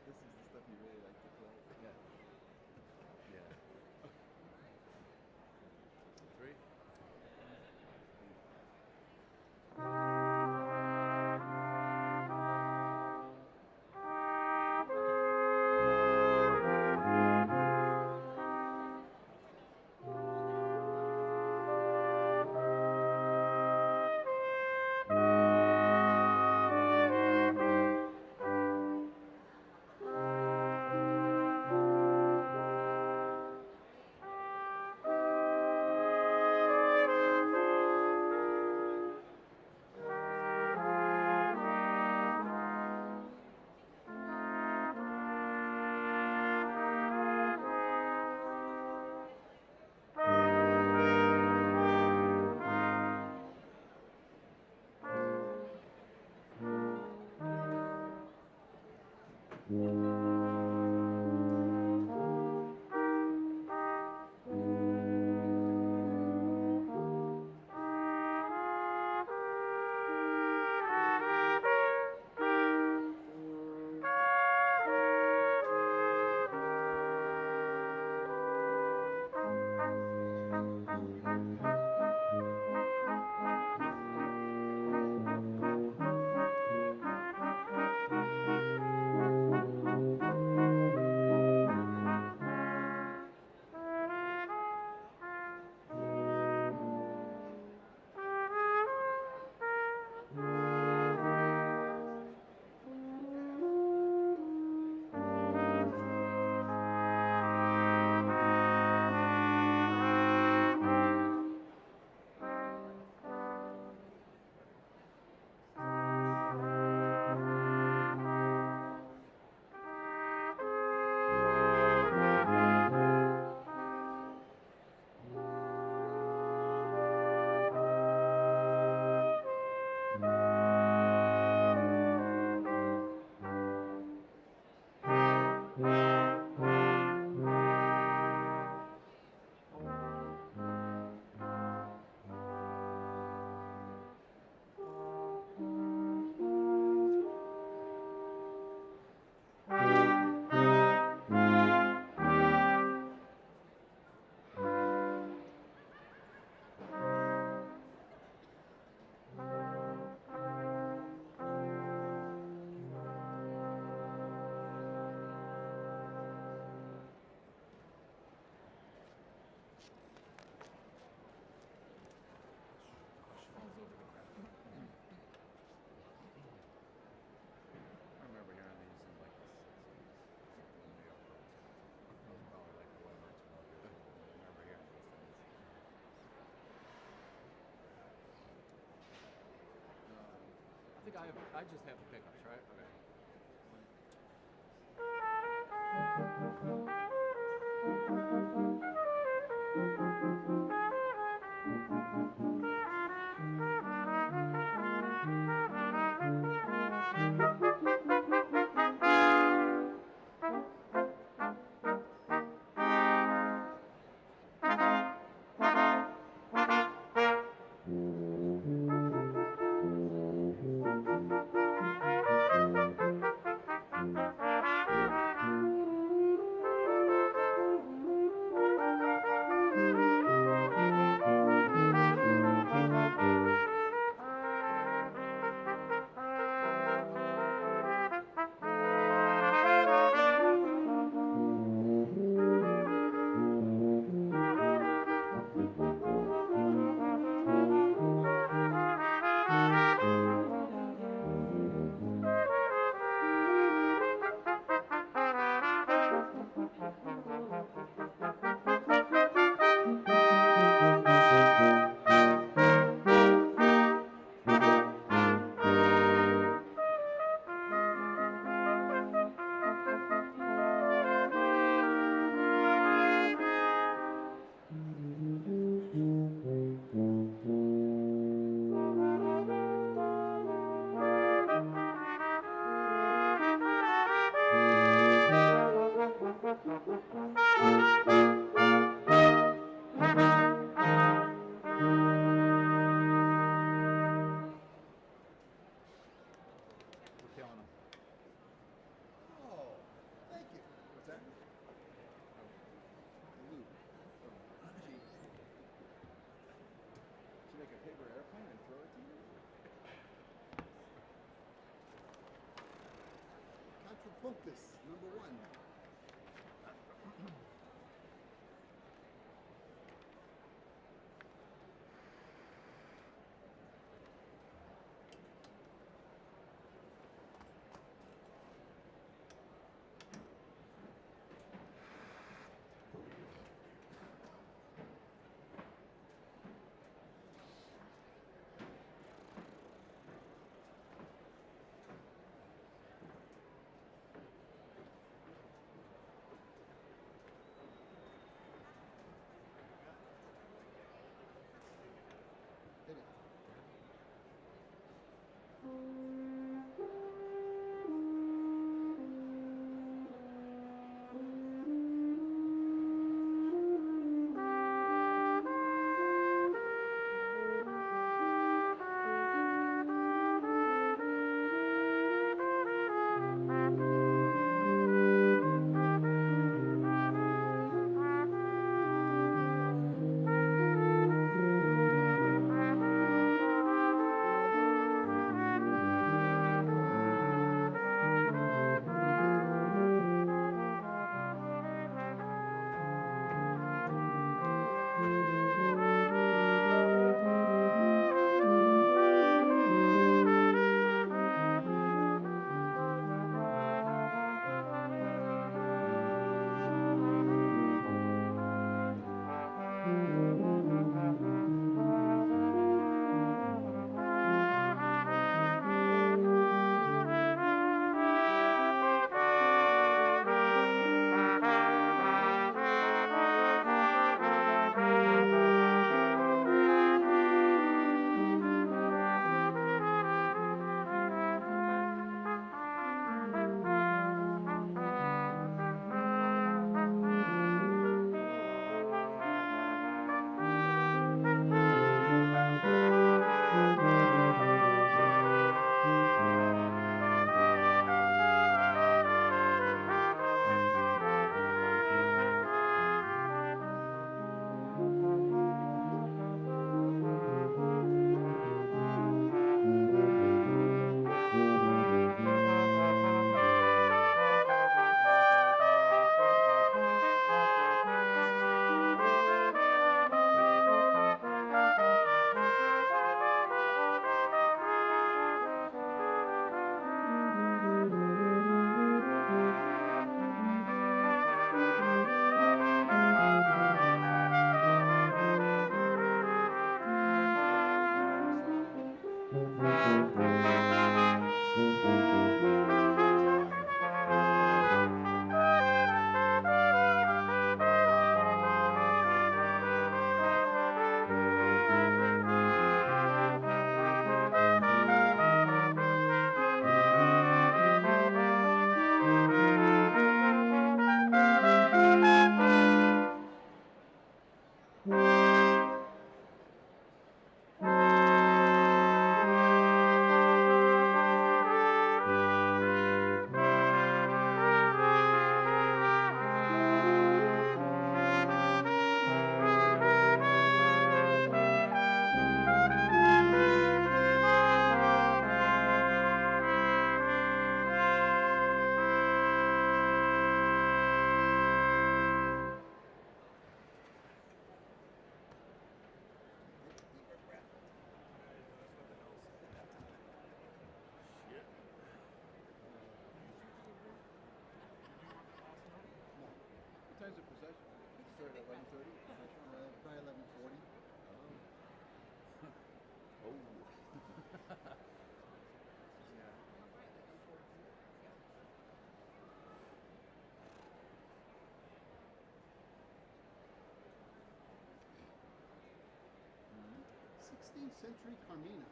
This is the stuff you really like to play. Yeah. Yeah. 3. I remember hearing these in like the 60s. When New York Roads. It was probably like 11 or 12 years old. I remember hearing these things. I think I just have the pickups, right? Okay. So focus, number one. Hit it. What time's the procession? It started at 11:30. Probably 11:40. Oh. Yeah. Mm-hmm. 16th century Carmina.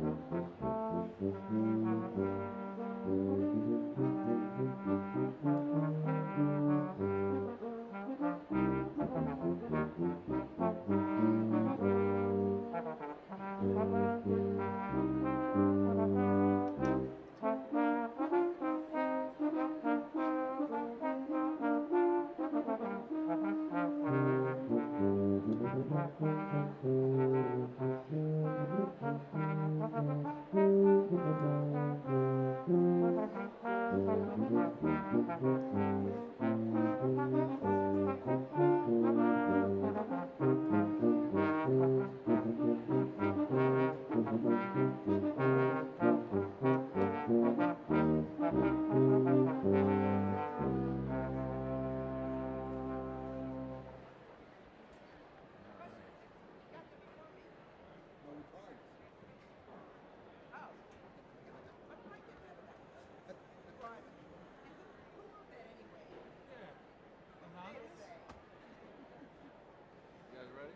You guys ready?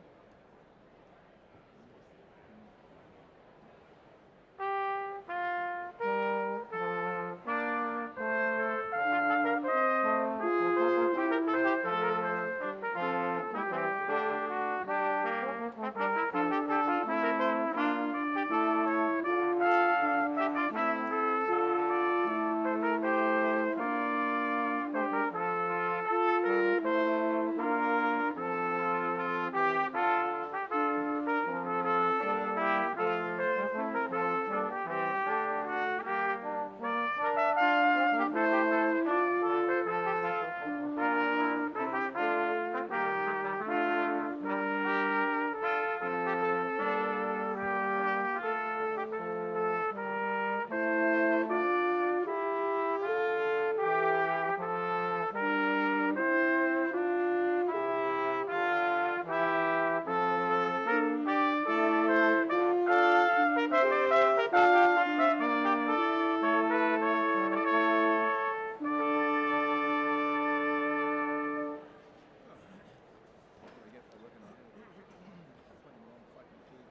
I get for looking at you. Fucking long fucking key.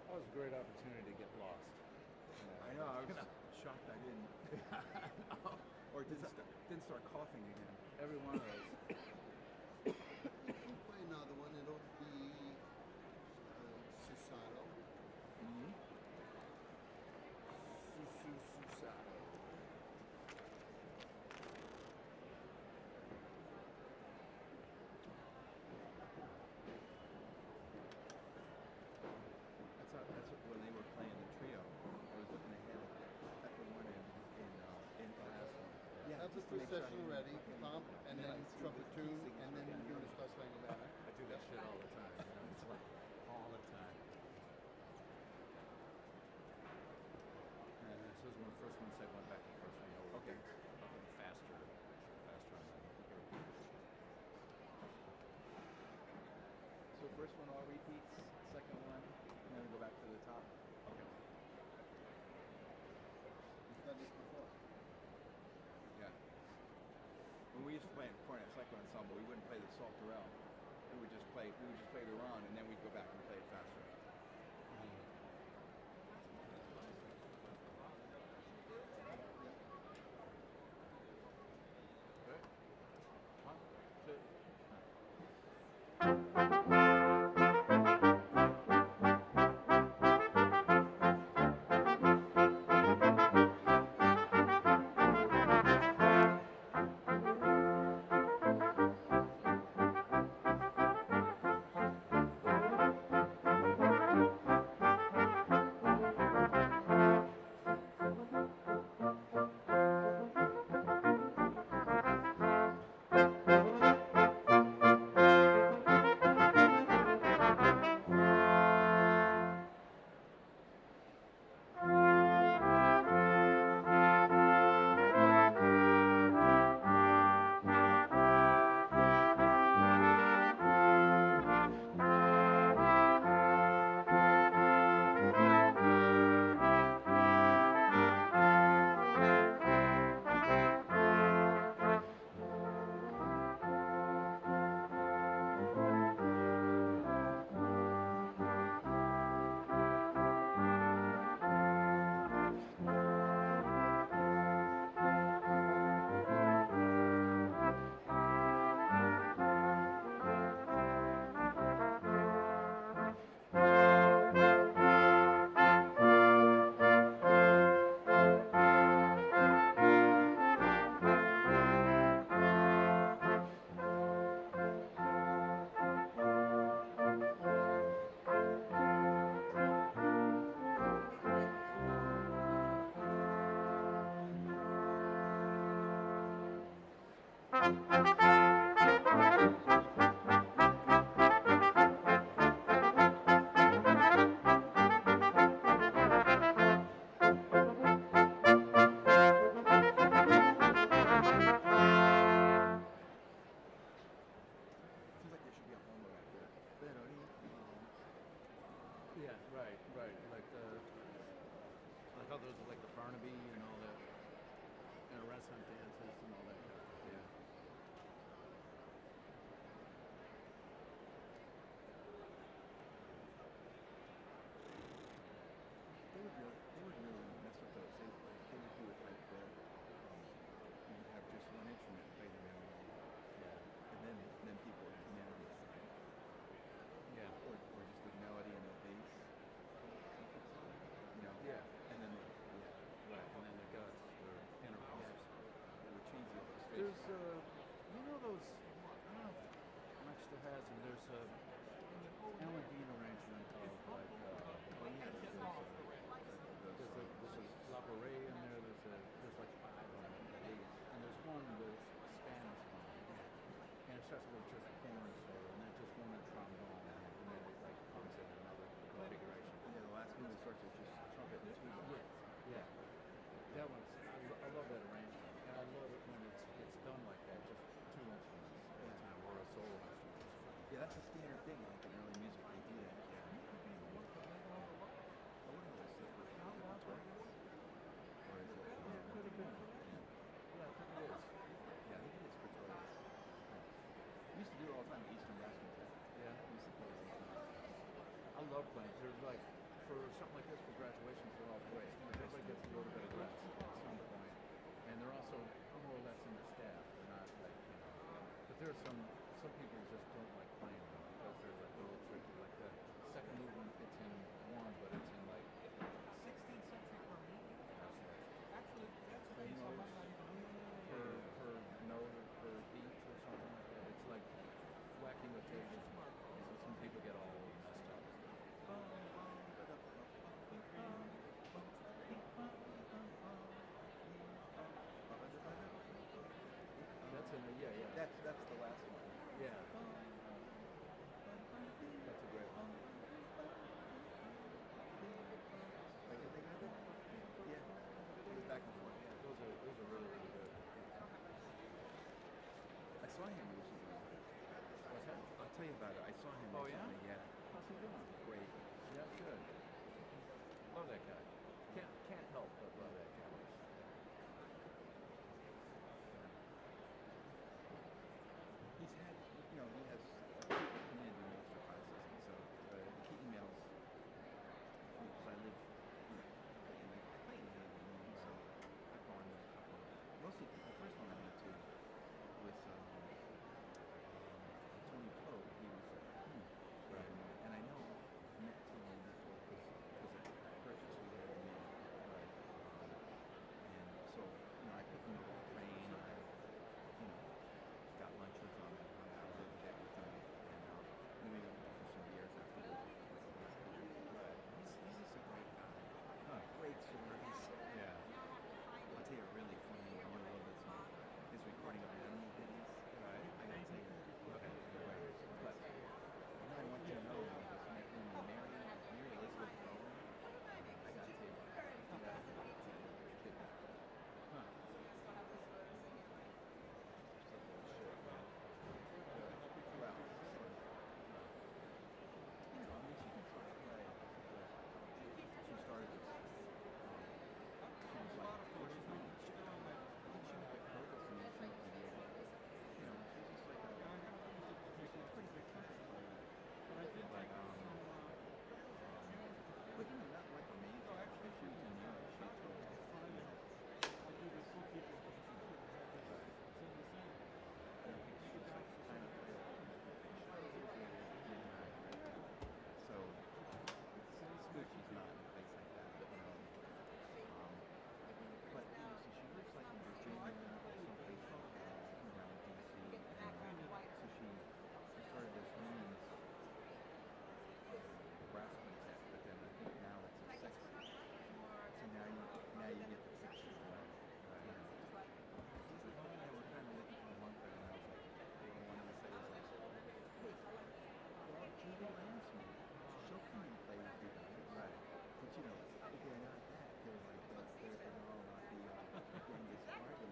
That was a great opportunity to get lost. I know, I was shocked I didn't. Or didn't start coughing again. Every one of those. You can play another one, it'll be Susato. Mm-hmm. Susato. to make sure session ready, pump, and then trumpet two, and then you're going to start playing the banner. I do that shit all the time. You know? It's like all the time. And this is when the first one said went back to the first one. Okay. Faster on that. So first one all repeats, second one, and then we go back to the top. Okay. You've done this before. Yeah. When we used to play in Cornet Cycle Ensemble, we wouldn't play the Saltarell. We would just play the run, and then we'd go back and play it faster. Seems like there should be a horn after that. Yeah, right. Like how those are like the Barnaby and all that, and Renaissance dances and all that kind of stuff. Yeah. They would really mess with those. They would do it like you'd have just one instrument play the melody. Yeah. And then people would come in on the side. Yeah. Or just the melody and the bass. You know? Yeah. And then Right. And then the guts or intervals. Yeah. They would change the orchestration. There's you know those, I don't know if Max still has them. There's a Alan Dean arrangement of like there's a La Beret in there. There's like 5 of them, 8, and there's one with Spanish on it. And it starts with just horn solo, and then just one trombone, and then it like comes in another configuration. Yeah, the last one starts with just trumpet and tuba. Yeah. That one's, I love that arrangement, and I love it when it's done like that, just 2 instruments at a time, or a solo instrument. Yeah, that's a standard thing like in early music. They do that. Yeah. I wonder if it's for guitarists. Or is it? Could have been. Yeah. Yeah, I think it is. Yeah, I think it is for guitarists. We used to do it all the time at Eastern Brass Quintet. Yeah. We used to play it all the time. I love playing. There's like, for something like this, for graduations, they're all great. Everybody gets a little bit of rest at some point. And they're also more or less in the staff. They're not like, but there are some people who just don't like playing them because they're like a little tricky. Like the second movement, it's in 1, but it's in like 16th century harmony. Actually, that's a piece I might not even know. per note or per beat or something like that. It's like wacky notation. So some people get all messed up. him Oh, recently, yeah? yeah. How's he doing? Great. Yeah, good. Love that guy. Can't help but love that guy. He's had, he has people come in and do master classes, and so the key emails, because I live, in Clayton, so I've gone to a couple. Mostly, the first one I went to was Tony Poe. He was Right. and I know I met Tony before because of purchase we had made. Right. And so, I picked him up on the train. I, got lunch with him and hung out a little bit with him. And then we went for some beers afterwards. Right. He's just a great guy. Huh. Great stories. Yeah. I'll tell you a really funny one. I want to love this one. His recording of animal ditties. Right. I gotta tell you. Okay. Right. But when I went to know him, when Mary Elizabeth Bowen, I gotta tell you about that. Huh. Well, sort of. I mean, she can sort of play. She started this. She was like, what's your name? She went to Curtis and then she went to Yale. She's just like she's a pretty good trumpet player. Like, but not like amazing. If she was in Europe, she totally, I don't think she was like the kind of player. So it's good she's not in a place like that. But so she lives like in Virginia or someplace around DC. So she started this women's brass quintet, but then I think now it's a sex. So now you get the picture. Right. She's like, we're kind of looking for one thing, and I was like, the one I said was like, well, Judy Lansman, she'll come and play with you guys. Right. But if they're not that, they're like, they're all not the youngest party.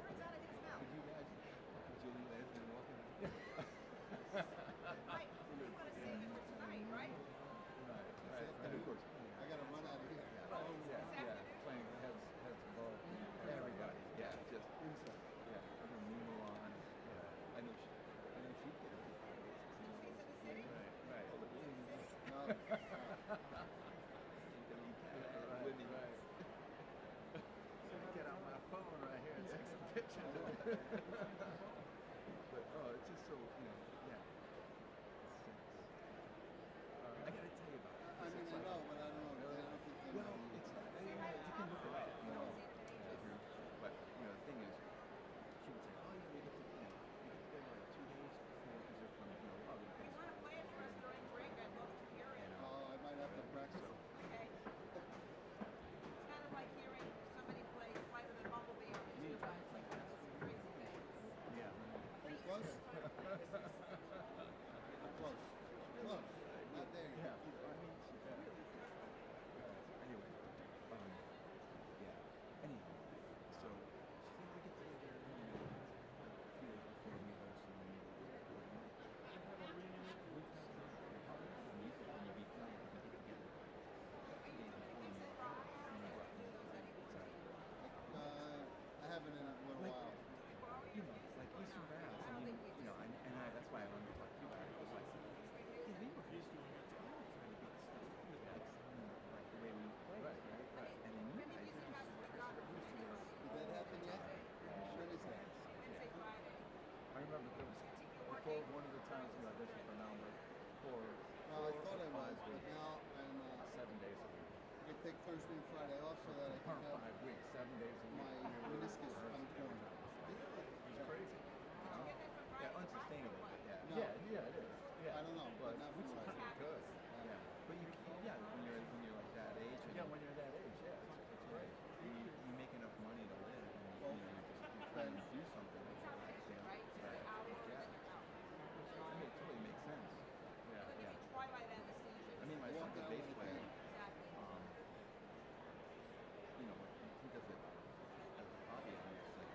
But you guys, fucking Judy Lansman walking out. Right. We want to see you for tonight, right? Right. Right. And of course, I gotta run out of here. Yeah. Playing heads above everybody, yeah, just inside. Yeah. I'm gonna move on. Yeah. I know she'd get a big part of City? Right. Right. all the blues. No. Winning. Right. Get out my phone right here and take some pictures of it. But it's just so yeah. I gotta tell you about it. I mean, I know, but I don't know. I don't think they Well, know. it's not. You can look it up. But the thing is, she would say, oh yeah, we get together like 2 days before because they're from If you want to play it for us during break, I'd love to hear it. I might have to practice. Okay? It's kind of like hearing somebody play Flight of the Bumblebee on the tuba. It's like one of those crazy things. Yeah. Are you close? I'm close. Close. Not there yet. I mean, she's really anyway, yeah. Anyhow, so she said we get together, a few days before we host and then music when you be playing, we get together 2 days before and I haven't in a little while. like Eastern Mass. I mean, that's why I wanted to talk to you about it. It was like, we were just doing it trying to get stuff like the way we play, right? And then you guys are just Did that happen yet? When is that? Wednesday, Friday. I remember there was before one of the times we auditioned for Number for No, I thought I was, but now I'm 7 days a week. I take Thursday and Friday off so that I can Or have 5 weeks, 7 days a week. my meniscus untorn. It's crazy. Yeah, unsustainable, but yeah. No. Yeah, it is. Yeah. I don't know, but not which for is me. good. Yeah, but when you're like that age, and Yeah, when you're that age, yeah, it's great. you make enough money to live, and you're trying to do something. Right? It's the hours Yeah, and you're out. I mean, it totally makes sense. Yeah, They'll give yeah. you twilight anesthesia. I mean, my Walk son's a out bass with a player. cane. Exactly. He does it as a hobby, obviously,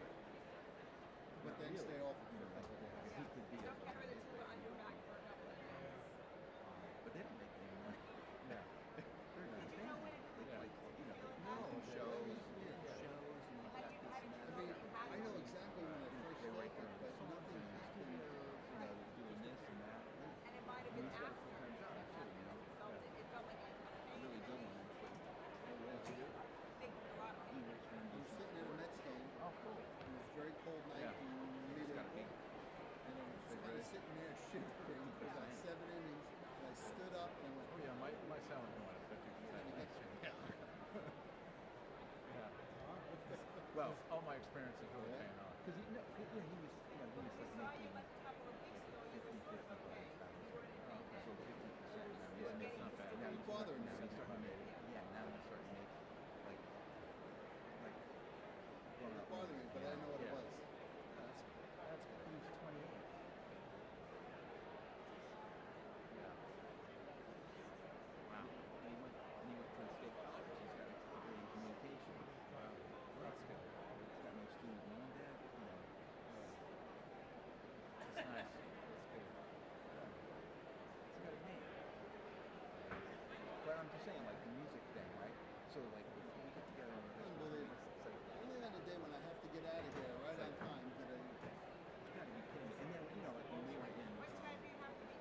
But then stay off for a couple like, days. he could be a Don't carry the tuba on your back for a couple of days. Well, all my experience is really Yeah. paying off. Because he was like We making saw you like a couple of weeks ago. You were 50, sort of okay. You were in so pain. 50% now. You were He's getting not used bad. to now it. he's bothering now me. he's starting to make Yeah. now he's starting to make like It grown was up bothering me, movies. but I didn't know what it Yeah. was. That's good. He's 28. Yeah. Wow. And he went to state college. He's got a degree in communication. Wow. That's good. He's got no student loan debt. That's nice. That's good. He's got a name. But I'm just saying, like the music thing, right? So like if we get together and we're Unbelievable. it's like Only on a day when I have to get out of here right on time. Get a, you gotta be kidding me. And then like when we were in What time do you have to be?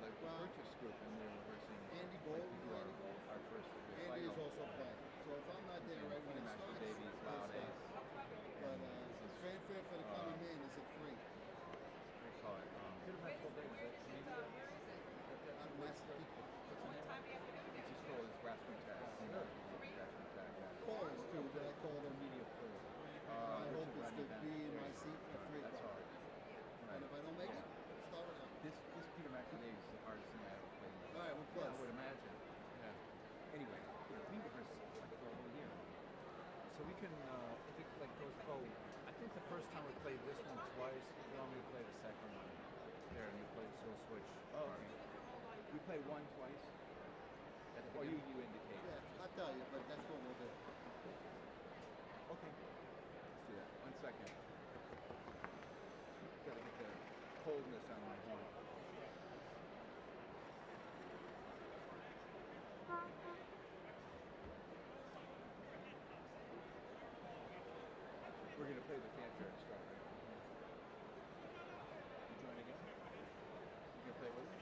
like the Well, purchase group and we were rehearsing Andy like Bowles, we do Andy Bowles? our first Andy is recital. also playing. So if I'm not there right when it Master starts, Davies, it Loud starts. Ace. But fanfare for the coming man is at 3. They call it. Where does it, where is it? I'm Massapequa. What time do you have to be It's there? just called as brass quintet. Brass quintet, yeah. Calls too, but I call them Media full. my hope is to be in my seat for 3 That's o'clock. hard. And if I don't make it, start it out. This Peter Master Davies is the hardest thing I ever played. All right, we're I close. would imagine. Yeah. Anyway, we rehearsed like for a whole year. So we can, if it like goes, I think the first time we played this one twice, we only played the second one. There, and you played Soul Switch. Oh, part. okay. We play one twice. At the Well, beginning, you indicate. Yeah, I'll tell you, but that's what we'll do. Okay. Let's do that. 1 second. Gotta get the coldness on my horn. We're gonna play the fanfare to start, right? You join again? You gonna play with us?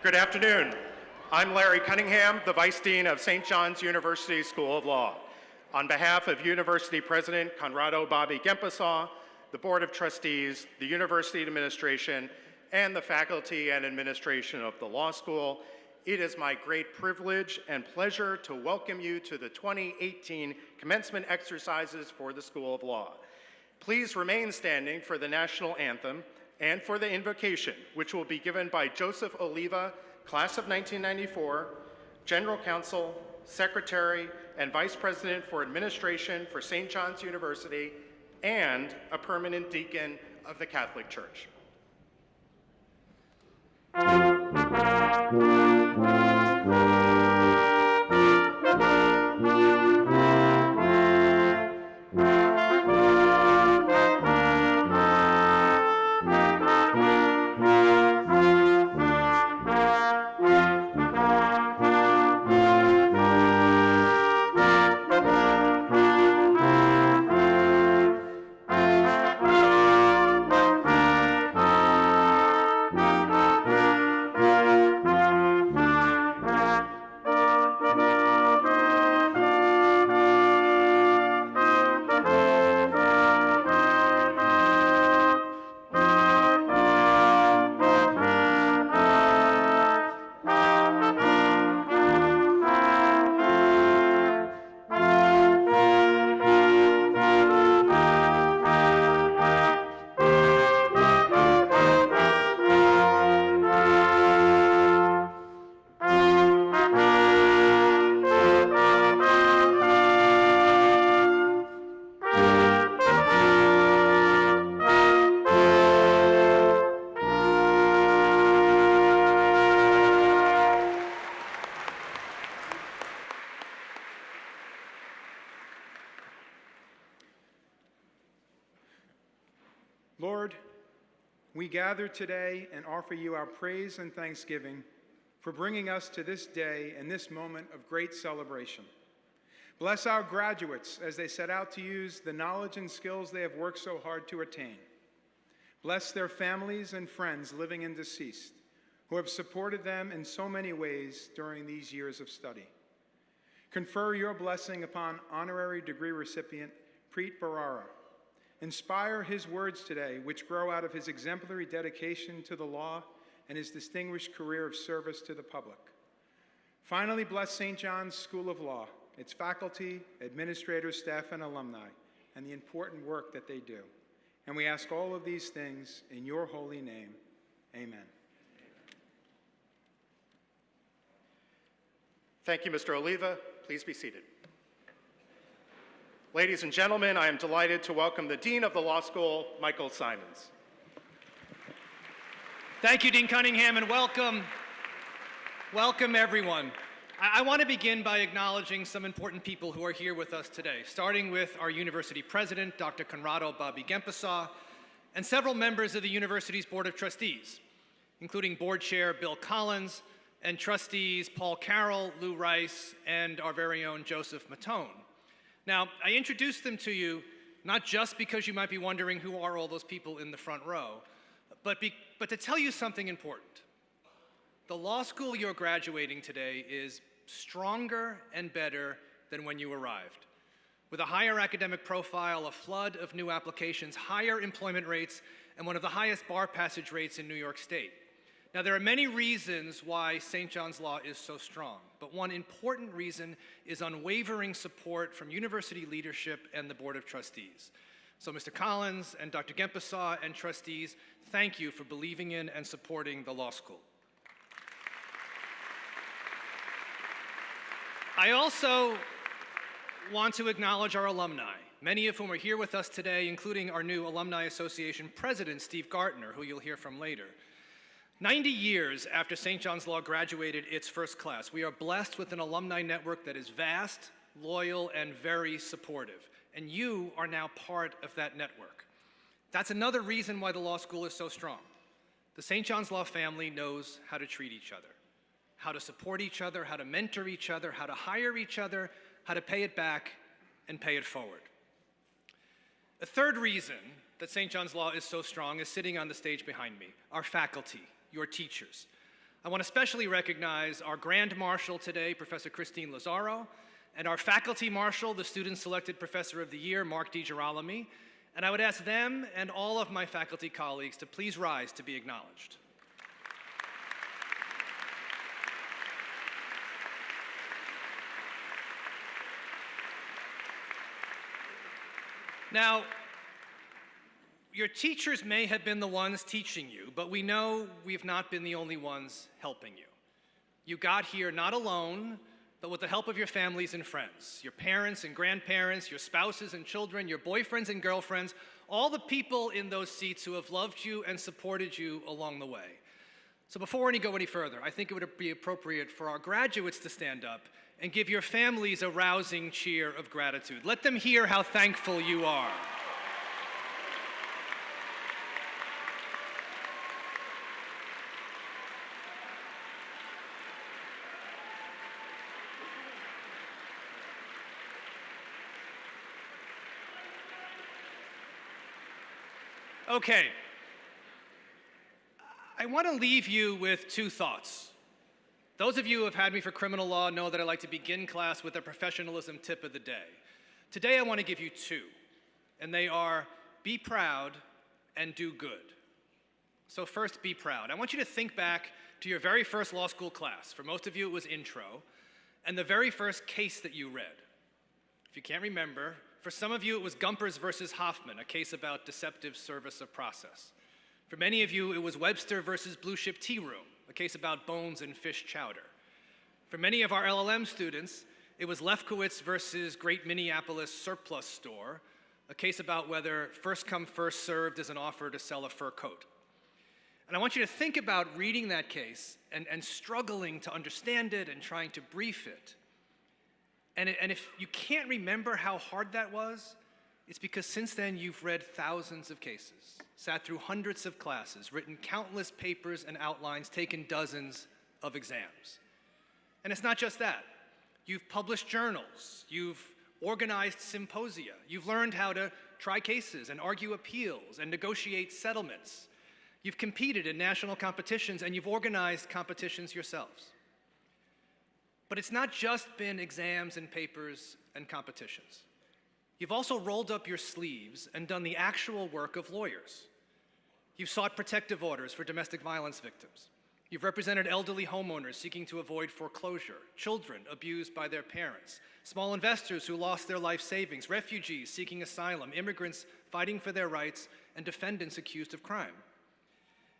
Good afternoon. I'm Larry Cunningham, the Vice Dean of St. John's University School of Law. On behalf of University President Conrado Bobby Gempesaw, the Board of Trustees, the University Administration, and the faculty and administration of the law school, it is my great privilege and pleasure to welcome you to the 2018 commencement exercises for the School of Law. Please remain standing for the national anthem and for the invocation, which will be given by Joseph Oliva, class of 1994, General Counsel, Secretary, and Vice President for Administration for St. John's University, and a permanent deacon of the Catholic Church. Lord, we gather today and offer you our praise and thanksgiving for bringing us to this day and this moment of great celebration. Bless our graduates as they set out to use the knowledge and skills they have worked so hard to attain. Bless their families and friends living and deceased who have supported them in so many ways during these years of study. Confer your blessing upon honorary degree recipient Preet Bharara. Inspire his words today, which grow out of his exemplary dedication to the law and his distinguished career of service to the public. Finally, bless St. John's School of Law, its faculty, administrators, staff, and alumni, and the important work that they do. And we ask all of these things in your holy name. Amen. Thank you, Mr. Oliva. Please be seated. Ladies and gentlemen, I am delighted to welcome the Dean of the Law School, Michael Simons. Thank you, Dean Cunningham, and welcome everyone. I want to begin by acknowledging some important people who are here with us today, starting with our university president, Dr. Conrado Bobby Gempesaw, and several members of the university's Board of Trustees, including Board Chair Bill Collins and trustees Paul Carroll, Lou Rice, and our very own Joseph Matone. Now, I introduced them to you not just because you might be wondering who are all those people in the front row, but to tell you something important. The law school you're graduating today is stronger and better than when you arrived. With a higher academic profile, a flood of new applications, higher employment rates, and one of the highest bar passage rates in New York State. Now, there are many reasons why St. John's Law is so strong, but one important reason is unwavering support from university leadership and the Board of Trustees. So Mr. Collins and Dr. Gempesaw and trustees, thank you for believing in and supporting the law school. I also want to acknowledge our alumni, many of whom are here with us today, including our new Alumni Association President, Steve Gartner, who you'll hear from later. 90 years after St. John's Law graduated its first class, we are blessed with an alumni network that is vast, loyal, and very supportive. And you are now part of that network. That's another reason why the law school is so strong. The St. John's Law family knows how to treat each other, how to support each other, how to mentor each other, how to hire each other, how to pay it back and pay it forward. A third reason that St. John's Law is so strong is sitting on the stage behind me, our faculty, your teachers. I want to especially recognize our Grand Marshal today, Professor Christine Lazaro, and our Faculty Marshal, the Student-Selected Professor of the Year, Mark DiGirolami. And I would ask them and all of my faculty colleagues to please rise to be acknowledged. Now, your teachers may have been the ones teaching you, but we know we've not been the only ones helping you. You got here not alone, but with the help of your families and friends, your parents and grandparents, your spouses and children, your boyfriends and girlfriends, all the people in those seats who have loved you and supported you along the way. So before we go any further, I think it would be appropriate for our graduates to stand up and give your families a rousing cheer of gratitude. Let them hear how thankful you are. Okay, I want to leave you with two thoughts. Those of you who have had me for criminal law know that I like to begin class with a professionalism tip of the day. Today I want to give you two, and they are be proud and do good. So first, be proud. I want you to think back to your very first law school class. For most of you, it was intro, and the very first case that you read. If you can't remember, for some of you, it was Gumpers versus Hoffman, a case about deceptive service of process. For many of you, it was Webster versus Blue Ship Tea Room, a case about bones and fish chowder. For many of our LLM students, it was Lefkowitz versus Great Minneapolis Surplus Store, a case about whether first come, first served is an offer to sell a fur coat. And I want you to think about reading that case and struggling to understand it and trying to brief it. And if you can't remember how hard that was, it's because since then you've read thousands of cases, sat through hundreds of classes, written countless papers and outlines, taken dozens of exams. And it's not just that. You've published journals, you've organized symposia, you've learned how to try cases and argue appeals and negotiate settlements. You've competed in national competitions and you've organized competitions yourselves. But it's not just been exams and papers and competitions. You've also rolled up your sleeves and done the actual work of lawyers. You've sought protective orders for domestic violence victims. You've represented elderly homeowners seeking to avoid foreclosure, children abused by their parents, small investors who lost their life savings, refugees seeking asylum, immigrants fighting for their rights, and defendants accused of crime.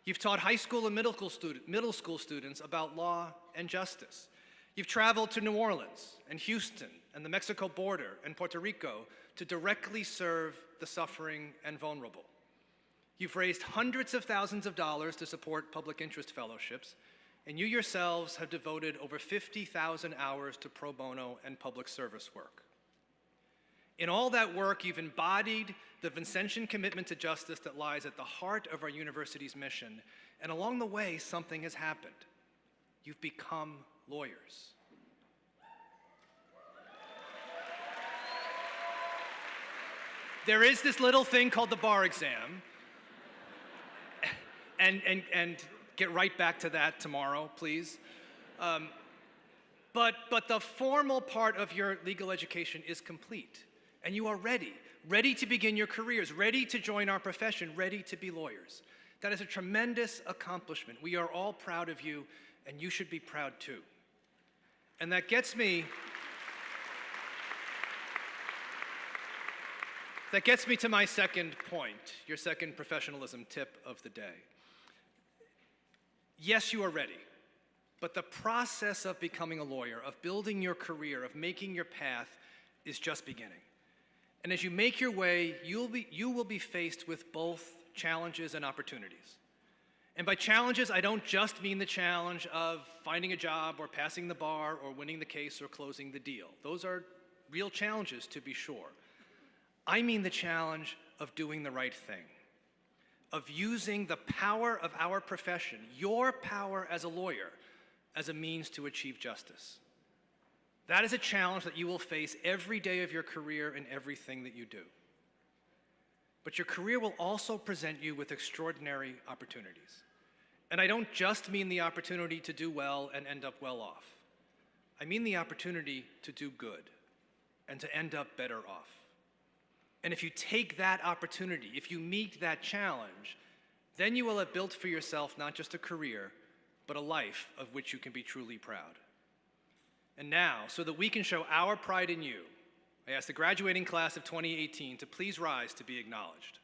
You've taught high school and middle school students about law and justice. You've traveled to New Orleans and Houston and the Mexico border and Puerto Rico to directly serve the suffering and vulnerable. You've raised hundreds of thousands of dollars to support public interest fellowships, and you yourselves have devoted over 50,000 hours to pro bono and public service work. In all that work, you've embodied the Vincentian commitment to justice that lies at the heart of our university's mission, and along the way, something has happened. You've become lawyers. There is this little thing called the bar exam, and get right back to that tomorrow, please. But the formal part of your legal education is complete, and you are ready to begin your careers, ready to join our profession, ready to be lawyers. That is a tremendous accomplishment. We are all proud of you, and you should be proud too. And that gets me to my second point, your second professionalism tip of the day. Yes, you are ready, but the process of becoming a lawyer, of building your career, of making your path is just beginning. And as you make your way, you will be faced with both challenges and opportunities. And by challenges, I don't just mean the challenge of finding a job or passing the bar or winning the case or closing the deal. Those are real challenges, to be sure. I mean the challenge of doing the right thing, of using the power of our profession, your power as a lawyer, as a means to achieve justice. That is a challenge that you will face every day of your career in everything that you do. But your career will also present you with extraordinary opportunities. And I don't just mean the opportunity to do well and end up well off. I mean the opportunity to do good and to end up better off. And if you take that opportunity, if you meet that challenge, then you will have built for yourself not just a career, but a life of which you can be truly proud. And now, so that we can show our pride in you, I ask the graduating class of 2018 to please rise to be acknowledged.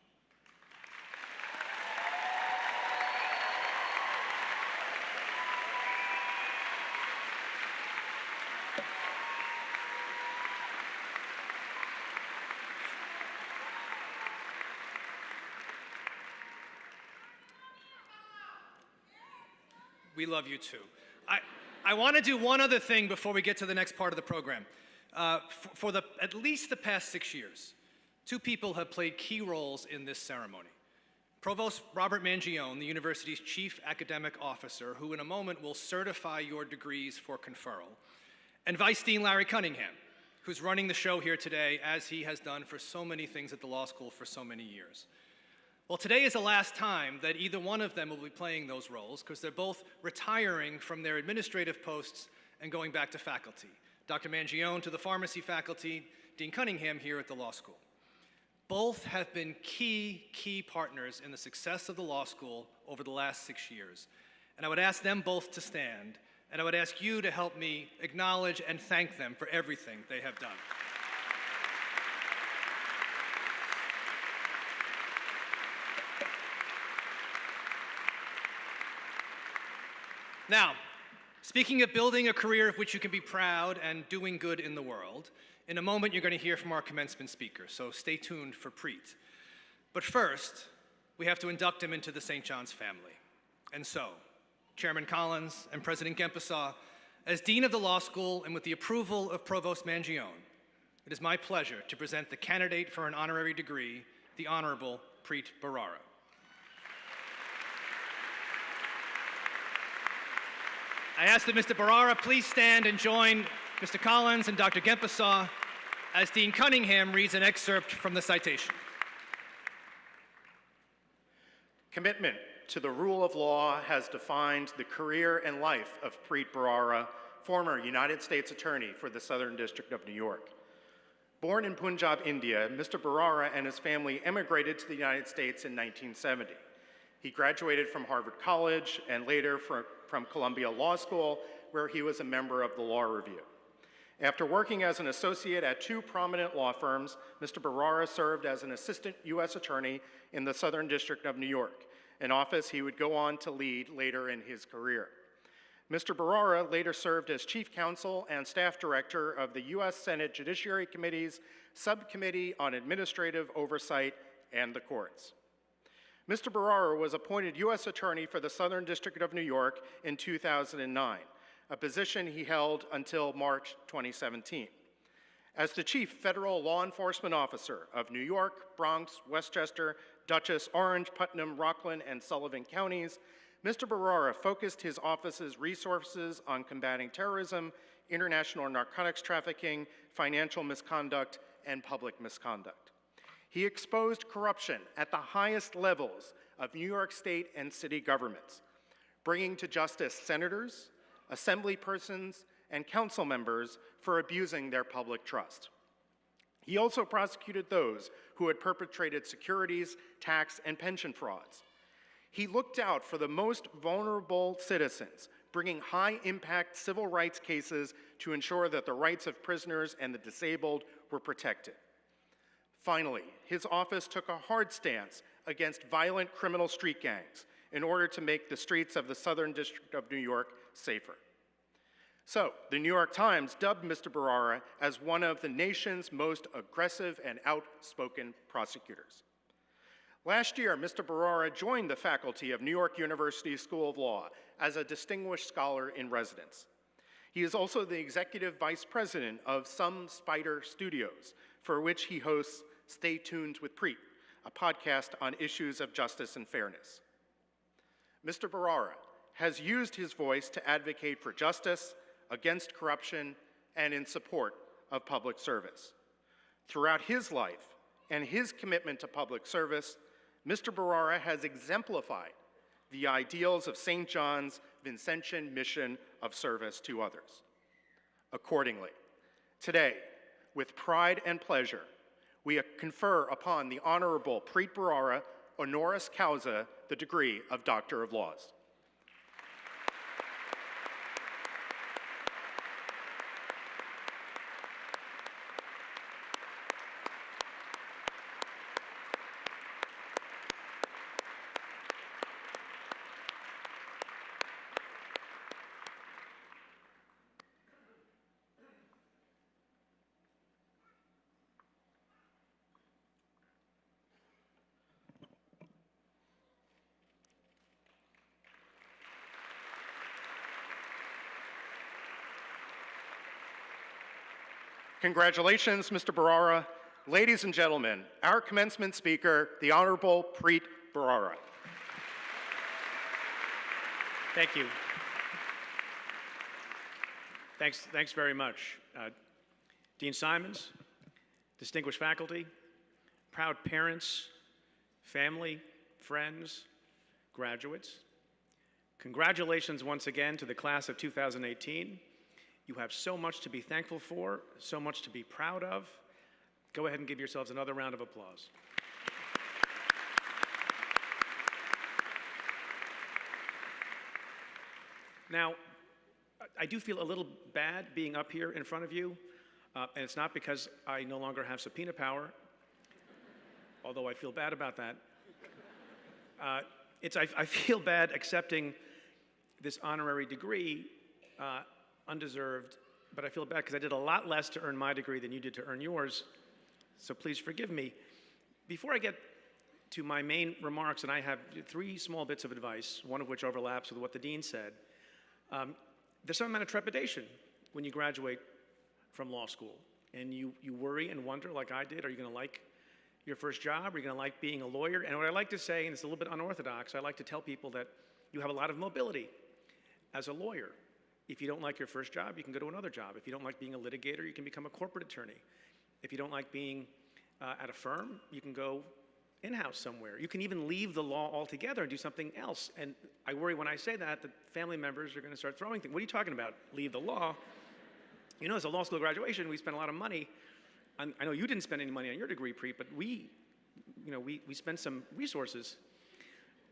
We love you too. I want to do one other thing before we get to the next part of the program. For at least the past 6 years, two people have played key roles in this ceremony. Provost Robert Mangione, the university's chief academic officer, who in a moment will certify your degrees for conferral, and Vice Dean Larry Cunningham, who's running the show here today as he has done for so many things at the law school for so many years. Well, today is the last time that either one of them will be playing those roles because they're both retiring from their administrative posts and going back to faculty. Dr. Mangione to the pharmacy faculty, Dean Cunningham here at the law school. Both have been key partners in the success of the law school over the last 6 years. And I would ask them both to stand, and I would ask you to help me acknowledge and thank them for everything they have done. Now, speaking of building a career of which you can be proud and doing good in the world, in a moment you're going to hear from our commencement speaker, so stay tuned for Preet. But first, we have to induct him into the St. John's family. And so, Chairman Collins and President Gempesaw, as Dean of the Law School and with the approval of Provost Mangione, it is my pleasure to present the candidate for an honorary degree, the Honorable Preet Bharara. I ask that Mr. Bharara please stand and join Mr. Collins and Dr. Gempesaw as Dean Cunningham reads an excerpt from the citation. Commitment to the rule of law has defined the career and life of Preet Bharara, former United States Attorney for the Southern District of New York. Born in Punjab, India, Mr. Bharara and his family emigrated to the United States in 1970. He graduated from Harvard College and later from Columbia Law School, where he was a member of the Law Review. After working as an associate at two prominent law firms, Mr. Bharara served as an assistant U.S. attorney in the Southern District of New York, an office he would go on to lead later in his career. Mr. Bharara later served as chief counsel and staff director of the U.S. Senate Judiciary Committee's Subcommittee on Administrative Oversight and the Courts. Mr. Bharara was appointed U.S. Attorney for the Southern District of New York in 2009, a position he held until March 2017. As the Chief Federal Law Enforcement Officer of New York, Bronx, Westchester, Dutchess, Orange, Putnam, Rockland, and Sullivan counties, Mr. Bharara focused his office's resources on combating terrorism, international narcotics trafficking, financial misconduct, and public misconduct. He exposed corruption at the highest levels of New York state and city governments, bringing to justice senators, assemblypersons, and council members for abusing their public trust. He also prosecuted those who had perpetrated securities, tax, and pension frauds. He looked out for the most vulnerable citizens, bringing high-impact civil rights cases to ensure that the rights of prisoners and the disabled were protected. Finally, his office took a hard stance against violent criminal street gangs in order to make the streets of the Southern District of New York safer. So, the New York Times dubbed Mr. Bharara as one of the nation's most aggressive and outspoken prosecutors. Last year, Mr. Bharara joined the faculty of New York University School of Law as a distinguished scholar in residence. He is also the executive vice president of Some Spider Studios, for which he hosts Stay Tuned with Preet, a podcast on issues of justice and fairness. Mr. Bharara has used his voice to advocate for justice, against corruption, and in support of public service. Throughout his life and his commitment to public service, Mr. Bharara has exemplified the ideals of St. John's Vincentian mission of service to others. Accordingly, today, with pride and pleasure, we confer upon the Honorable Preet Bharara, honoris causa, the degree of Doctor of Laws. Congratulations, Mr. Bharara. Ladies and gentlemen, our commencement speaker, the Honorable Preet Bharara. Thank you. Thanks very much. Dean Simons, distinguished faculty, proud parents, family, friends, graduates. Congratulations once again to the class of 2018. You have so much to be thankful for, so much to be proud of. Go ahead and give yourselves another round of applause. Now, I do feel a little bad being up here in front of you, and it's not because I no longer have subpoena power, although I feel bad about that. I feel bad accepting this honorary degree, undeserved, but I feel bad because I did a lot less to earn my degree than you did to earn yours, so please forgive me. Before I get to my main remarks, and I have three small bits of advice, one of which overlaps with what the dean said. There's some amount of trepidation when you graduate from law school, and you worry and wonder, like I did, are you going to like your first job? Are you going to like being a lawyer? And what I like to say, and it's a little bit unorthodox, I like to tell people that you have a lot of mobility as a lawyer. If you don't like your first job, you can go to another job. If you don't like being a litigator, you can become a corporate attorney. If you don't like being at a firm, you can go in-house somewhere. You can even leave the law altogether and do something else. And I worry when I say that family members are going to start throwing things. What are you talking about? Leave the law? You know, as a law school graduation, we spent a lot of money. I know you didn't spend any money on your degree, Preet, but we spent some resources.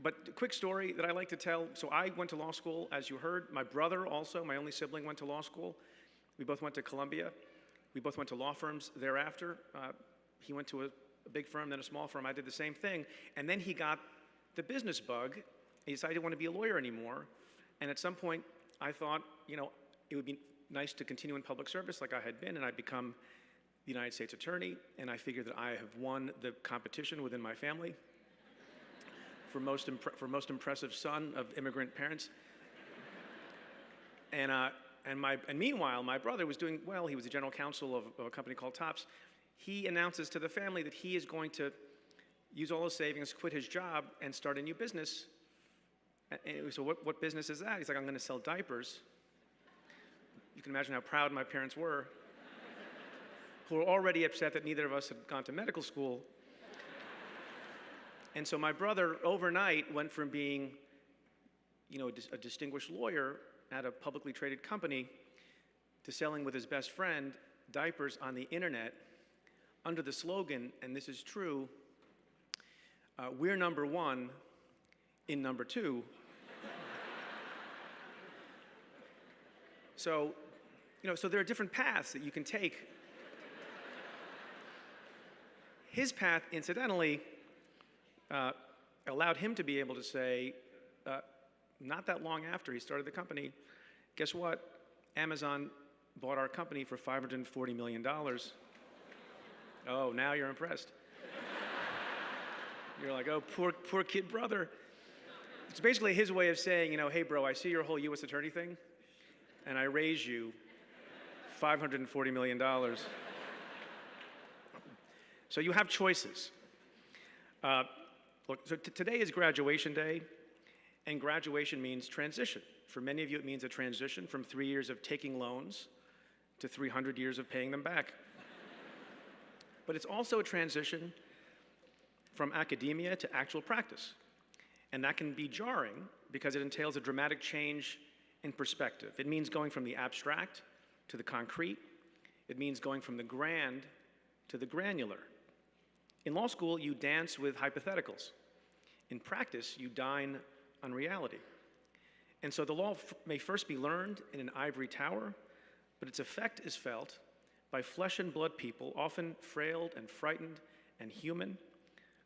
But a quick story that I like to tell. So I went to law school, as you heard. My brother also, my only sibling, went to law school. We both went to Columbia. We both went to law firms thereafter. He went to a big firm, then a small firm. I did the same thing. And then he got the business bug. He decided he didn't want to be a lawyer anymore. And at some point, I thought, you know, it would be nice to continue in public service like I had been, and I'd become the United States Attorney. And I figured that I have won the competition within my family for most impressive son of immigrant parents. And meanwhile, my brother was doing well. He was the general counsel of a company called Tops. He announces to the family that he is going to use all his savings, quit his job, and start a new business. And so what business is that? He's like, I'm going to sell diapers. You can imagine how proud my parents were, who were already upset that neither of us had gone to medical school. And so my brother, overnight, went from being, you know, a distinguished lawyer at a publicly traded company to selling with his best friend diapers on the internet under the slogan, and this is true, we're number one in number two. So, you know, so there are different paths that you can take. His path, incidentally, allowed him to be able to say, not that long after he started the company, guess what? Amazon bought our company for $540 million. Oh, now you're impressed. You're like, oh, poor kid brother. It's basically his way of saying, you know, hey, bro, I see your whole U.S. attorney thing, and I raise you $540 million. So you have choices. Look, so today is graduation day, and graduation means transition. For many of you, it means a transition from 3 years of taking loans to 300 years of paying them back. But it's also a transition from academia to actual practice. And that can be jarring because it entails a dramatic change in perspective. It means going from the abstract to the concrete. It means going from the grand to the granular. In law school, you dance with hypotheticals. In practice, you dine on reality. And so the law may first be learned in an ivory tower, but its effect is felt by flesh and blood people, often frail and frightened and human,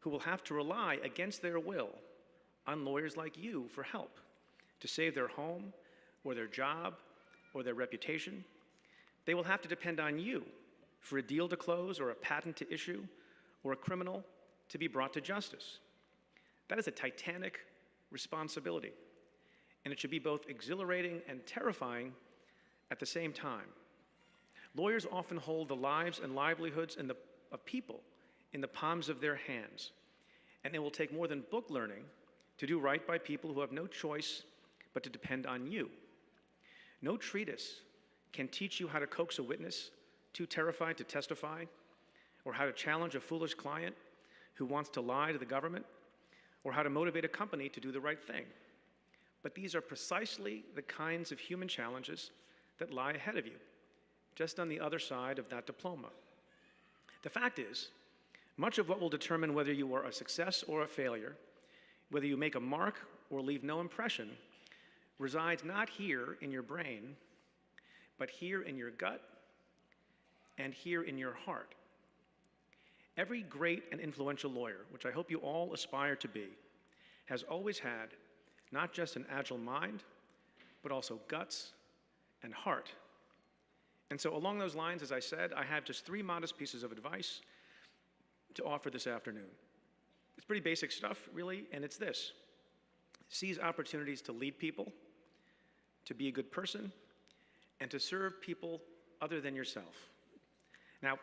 who will have to rely against their will on lawyers like you for help to save their home or their job or their reputation. They will have to depend on you for a deal to close or a patent to issue or a criminal to be brought to justice. That is a titanic responsibility, and it should be both exhilarating and terrifying at the same time. Lawyers often hold the lives and livelihoods of people in the palms of their hands, and it will take more than book learning to do right by people who have no choice but to depend on you. No treatise can teach you how to coax a witness too terrified to testify, or how to challenge a foolish client who wants to lie to the government, or how to motivate a company to do the right thing. But these are precisely the kinds of human challenges that lie ahead of you, just on the other side of that diploma. The fact is, much of what will determine whether you are a success or a failure, whether you make a mark or leave no impression, resides not here in your brain, but here in your gut and here in your heart. Every great and influential lawyer, which I hope you all aspire to be, has always had not just an agile mind, but also guts and heart. And so along those lines, as I said, I have just 3 modest pieces of advice to offer this afternoon. It's pretty basic stuff, really, and it's this: seize opportunities to lead people, to be a good person, and to serve people other than yourself. Now,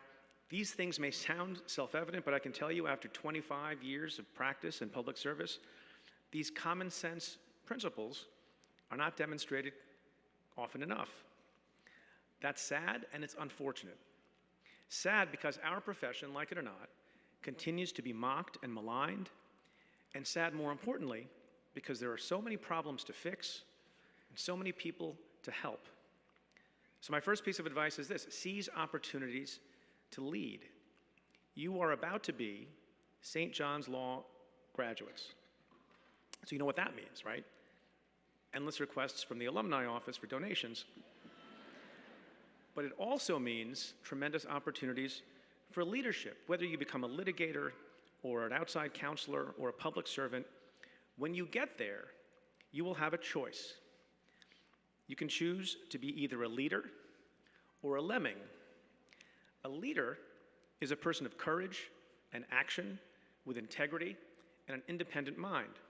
these things may sound self-evident, but I can tell you after 25 years of practice in public service, these common sense principles are not demonstrated often enough. That's sad and it's unfortunate. Sad because our profession, like it or not, continues to be mocked and maligned, and sad, more importantly, because there are so many problems to fix and so many people to help. So my first piece of advice is this: seize opportunities to lead. You are about to be St. John's Law graduates. So you know what that means, right? Endless requests from the Alumni office for donations. But it also means tremendous opportunities for leadership, whether you become a litigator or an outside counselor or a public servant. When you get there, you will have a choice. You can choose to be either a leader or a lemming. A leader is a person of courage and action with integrity and an independent mind.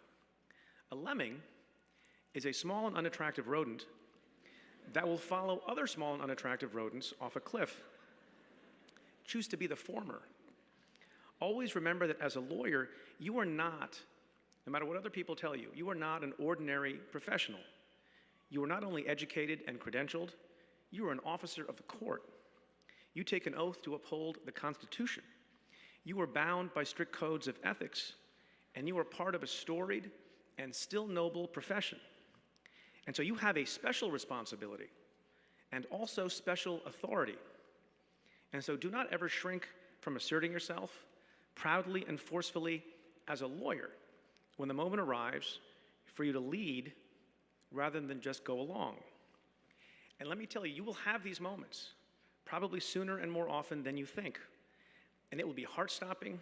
A lemming is a small and unattractive rodent that will follow other small and unattractive rodents off a cliff. Choose to be the former. Always remember that as a lawyer, you are not, no matter what other people tell you, you are not an ordinary professional. You are not only educated and credentialed, you are an officer of the court. You take an oath to uphold the Constitution. You are bound by strict codes of ethics, and you are part of a storied and still noble profession. And so you have a special responsibility and also special authority. And so do not ever shrink from asserting yourself proudly and forcefully as a lawyer when the moment arrives for you to lead rather than just go along. And let me tell you, you will have these moments, probably sooner and more often than you think. And it will be heart-stopping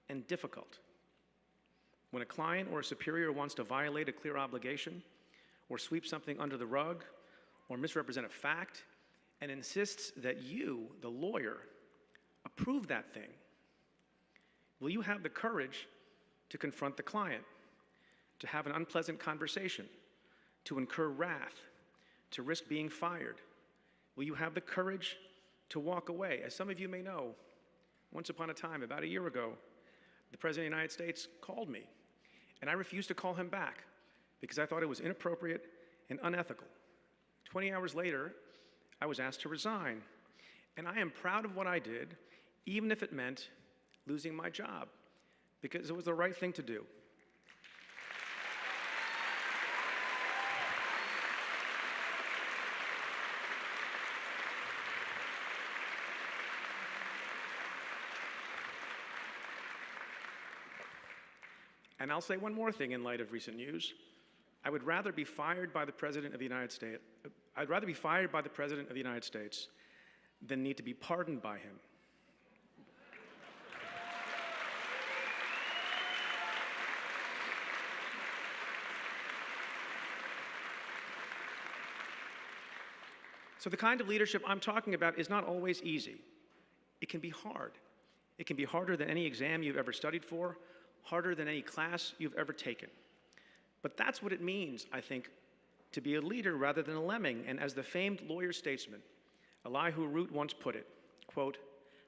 and difficult. When a client or a superior wants to violate a clear obligation, or sweep something under the rug, or misrepresent a fact, and insists that you, the lawyer, approve that thing, will you have the courage to confront the client, to have an unpleasant conversation, to incur wrath, to risk being fired? Will you have the courage to walk away? As some of you may know, once upon a time, about a year ago, the President of the United States called me, and I refused to call him back because I thought it was inappropriate and unethical. 20 hours later, I was asked to resign, and I am proud of what I did, even if it meant losing my job, because it was the right thing to do. And I'll say one more thing in light of recent news. I would rather be fired by the President of the United States. I'd rather be fired by the President of the United States than need to be pardoned by him. So the kind of leadership I'm talking about is not always easy. It can be hard. It can be harder than any exam you've ever studied for, harder than any class you've ever taken. But that's what it means, I think, to be a leader rather than a lemming. And as the famed lawyer-statesman Elihu Root once put it, quote,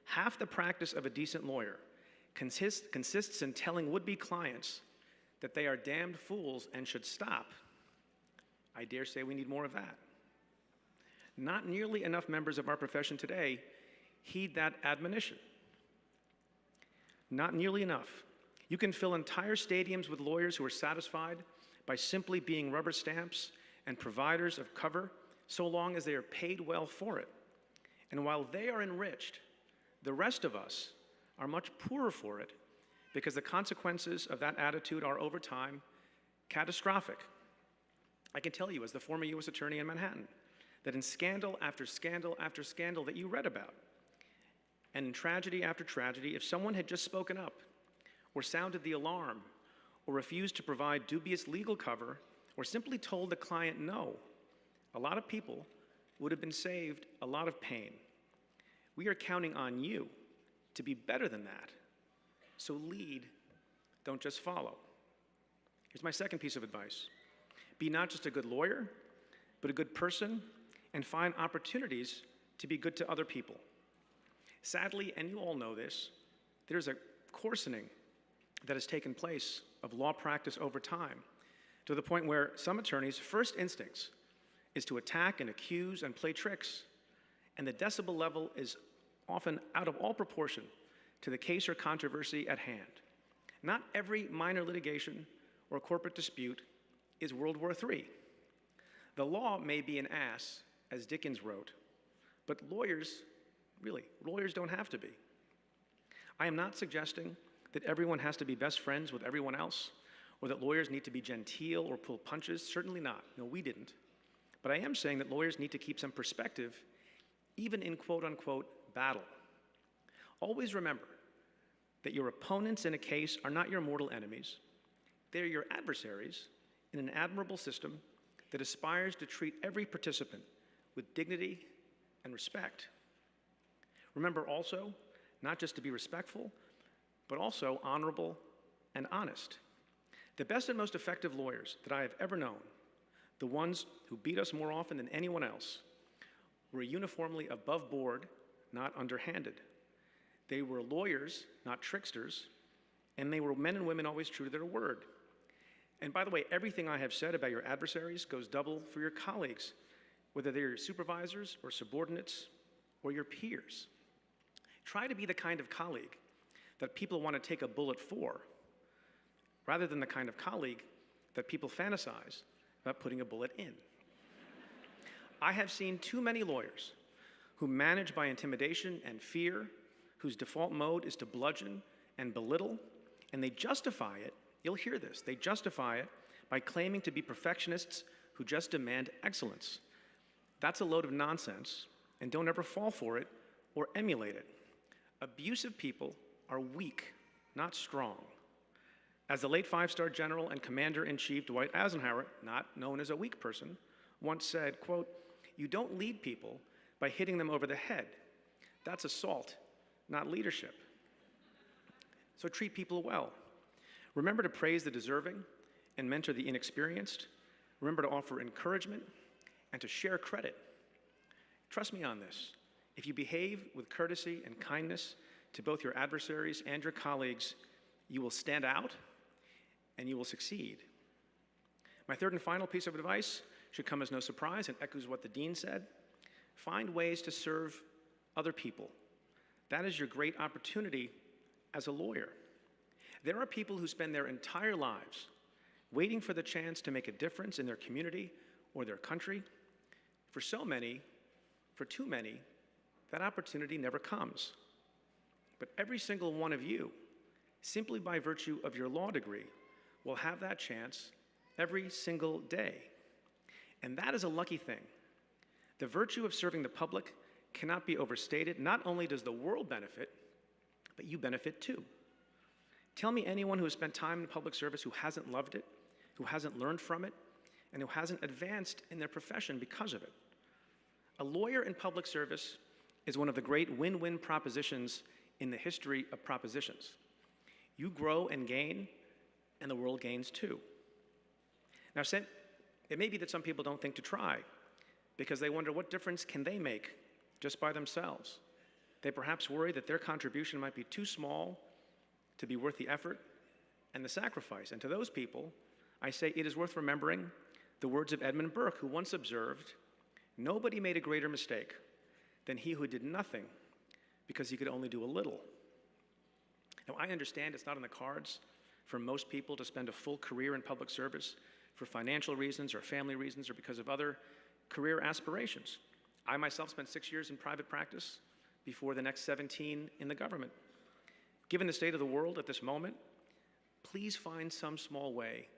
"Half the practice of a decent lawyer consists in telling would-be clients that they are damned fools and should stop." I dare say we need more of that. Not nearly enough members of our profession today heed that admonition. Not nearly enough. You can fill entire stadiums with lawyers who are satisfied by simply being rubber stamps and providers of cover so long as they are paid well for it. And while they are enriched, the rest of us are much poorer for it because the consequences of that attitude are, over time, catastrophic. I can tell you, as the former U.S. Attorney in Manhattan, that in scandal after scandal after scandal that you read about, and in tragedy after tragedy, if someone had just spoken up, or sounded the alarm, or refused to provide dubious legal cover, or simply told the client no, a lot of people would have been saved a lot of pain. We are counting on you to be better than that. So lead, don't just follow. Here's my second piece of advice. Be not just a good lawyer, but a good person, and find opportunities to be good to other people. Sadly, and you all know this, there's a coarsening that has taken place of law practice over time, to the point where some attorneys' first instincts is to attack and accuse and play tricks, and the decibel level is often out of all proportion to the case or controversy at hand. Not every minor litigation or corporate dispute is World War III. The law may be an ass, as Dickens wrote, but lawyers, really, lawyers don't have to be. I am not suggesting that everyone has to be best friends with everyone else, or that lawyers need to be genteel or pull punches. Certainly not. No, we didn't. But I am saying that lawyers need to keep some perspective, even in quote-unquote battle. Always remember that your opponents in a case are not your mortal enemies. They're your adversaries in an admirable system that aspires to treat every participant with dignity and respect. Remember also, not just to be respectful, but also honorable and honest. The best and most effective lawyers that I have ever known, the ones who beat us more often than anyone else, were uniformly above board, not underhanded. They were lawyers, not tricksters, and they were men and women always true to their word. And by the way, everything I have said about your adversaries goes double for your colleagues, whether they're your supervisors or subordinates or your peers. Try to be the kind of colleague that people want to take a bullet for, rather than the kind of colleague that people fantasize about putting a bullet in. I have seen too many lawyers who manage by intimidation and fear, whose default mode is to bludgeon and belittle, and they justify it, you'll hear this, they justify it by claiming to be perfectionists who just demand excellence. That's a load of nonsense, and don't ever fall for it or emulate it. Abusive people are weak, not strong. As the late five-star general and commander-in-chief Dwight Eisenhower, not known as a weak person, once said, quote, "You don't lead people by hitting them over the head. That's assault, not leadership." So treat people well. Remember to praise the deserving and mentor the inexperienced. Remember to offer encouragement and to share credit. Trust me on this. If you behave with courtesy and kindness to both your adversaries and your colleagues, you will stand out and you will succeed. My third and final piece of advice should come as no surprise and echoes what the dean said. Find ways to serve other people. That is your great opportunity as a lawyer. There are people who spend their entire lives waiting for the chance to make a difference in their community or their country. For so many, for too many, that opportunity never comes. But every single one of you, simply by virtue of your law degree, will have that chance every single day. And that is a lucky thing. The virtue of serving the public cannot be overstated. Not only does the world benefit, but you benefit too. Tell me anyone who has spent time in public service who hasn't loved it, who hasn't learned from it, and who hasn't advanced in their profession because of it. A lawyer in public service is one of the great win-win propositions in the history of propositions. You grow and gain, and the world gains too. Now, it may be that some people don't think to try because they wonder what difference can they make just by themselves. They perhaps worry that their contribution might be too small to be worth the effort and the sacrifice. And to those people, I say it is worth remembering the words of Edmund Burke, who once observed, "Nobody made a greater mistake than he who did nothing because he could only do a little." Now, I understand it's not in the cards for most people to spend a full career in public service for financial reasons or family reasons or because of other career aspirations. I myself spent 6 years in private practice before the next 17 in the government. Given the state of the world at this moment, please find some small way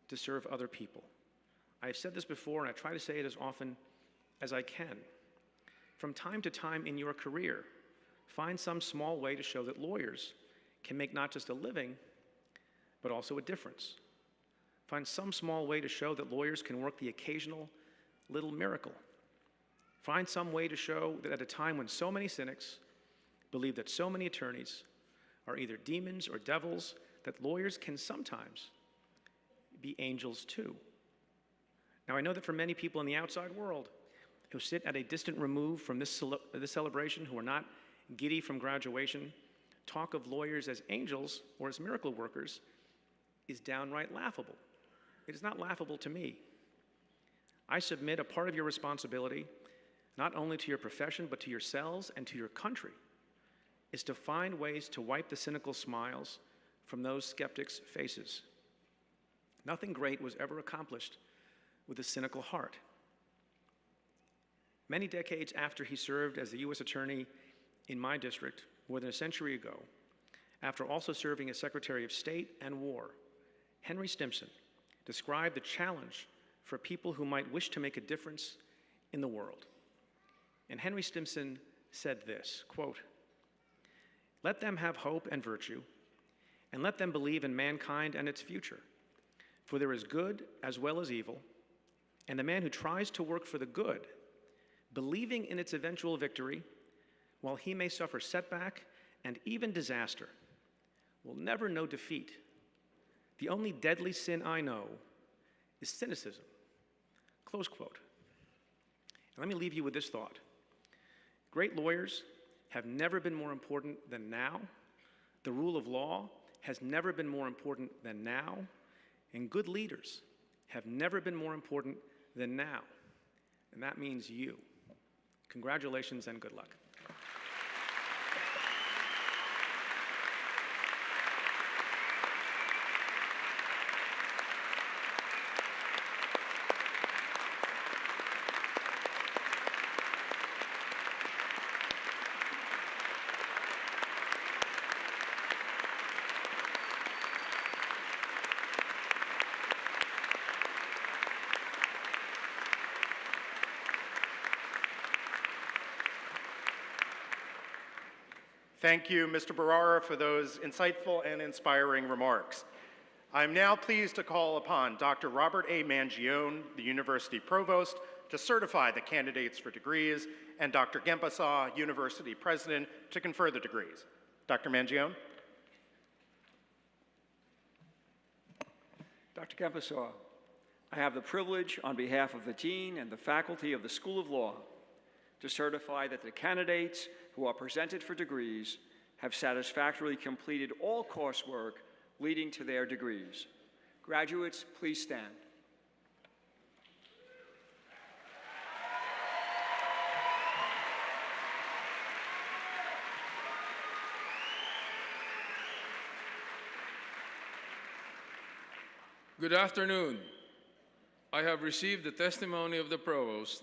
to serve other people. I've said this before, and I try to say it as often as I can. From time to time in your career, find some small way to show that lawyers can make not just a living, but also a difference. Find some small way to show that lawyers can work the occasional little miracle. Find some way to show that at a time when so many cynics believe that so many attorneys are either demons or devils, that lawyers can sometimes be angels too. Now, I know that for many people in the outside world who sit at a distant remove from this celebration, who are not giddy from graduation, talk of lawyers as angels or as miracle workers is downright laughable. It is not laughable to me. I submit a part of your responsibility, not only to your profession, but to yourselves and to your country, is to find ways to wipe the cynical smiles from those skeptics' faces. Nothing great was ever accomplished with a cynical heart. Many decades after he served as the U.S. Attorney in my district, more than a century ago, after also serving as Secretary of State and War, Henry Stimson described the challenge for people who might wish to make a difference in the world. And Henry Stimson said this, quote, "Let them have hope and virtue, and let them believe in mankind and its future. For there is good as well as evil, and the man who tries to work for the good, believing in its eventual victory, while he may suffer setback and even disaster, will never know defeat. The only deadly sin I know is cynicism." Close quote. And let me leave you with this thought. Great lawyers have never been more important than now. The rule of law has never been more important than now. And good leaders have never been more important than now. And that means you. Congratulations and good luck. Thank you, Mr. Bharara, for those insightful and inspiring remarks. I'm now pleased to call upon Dr. Robert A. Mangione, the University Provost, to certify the candidates for degrees, and Dr. Gempesaw, University President, to confer the degrees. Dr. Mangione. Dr. Gempesaw, I have the privilege on behalf of the Dean and the faculty of the School of Law to certify that the candidates who are presented for degrees have satisfactorily completed all coursework leading to their degrees. Graduates, please stand. Good afternoon. I have received the testimony of the Provost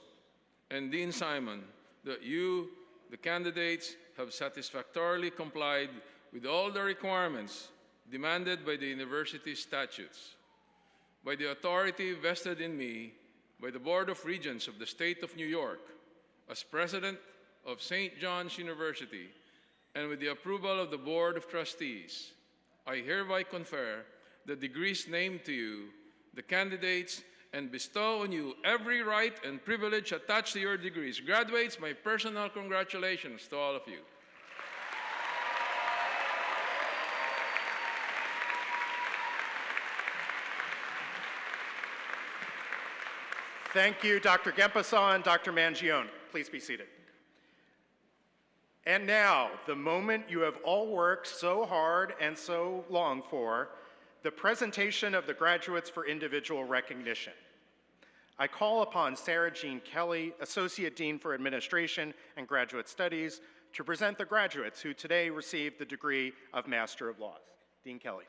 and Dean Simon that you, the candidates, have satisfactorily complied with all the requirements demanded by the university statutes. By the authority vested in me by the Board of Regents of the State of New York, as President of St. John's University, and with the approval of the Board of Trustees, I hereby confer the degrees named to you, the candidates, and bestow on you every right and privilege attached to your degrees. Graduates, my personal congratulations to all of you. Thank you, Dr. Gempesaw and Dr. Mangione. Please be seated. And now, the moment you have all worked so hard and so long for, the presentation of the graduates for individual recognition. I call upon Sarah Jean Kelly, Associate Dean for Administration and Graduate Studies, to present the graduates who today received the degree of Master of Laws. Dean Kelly.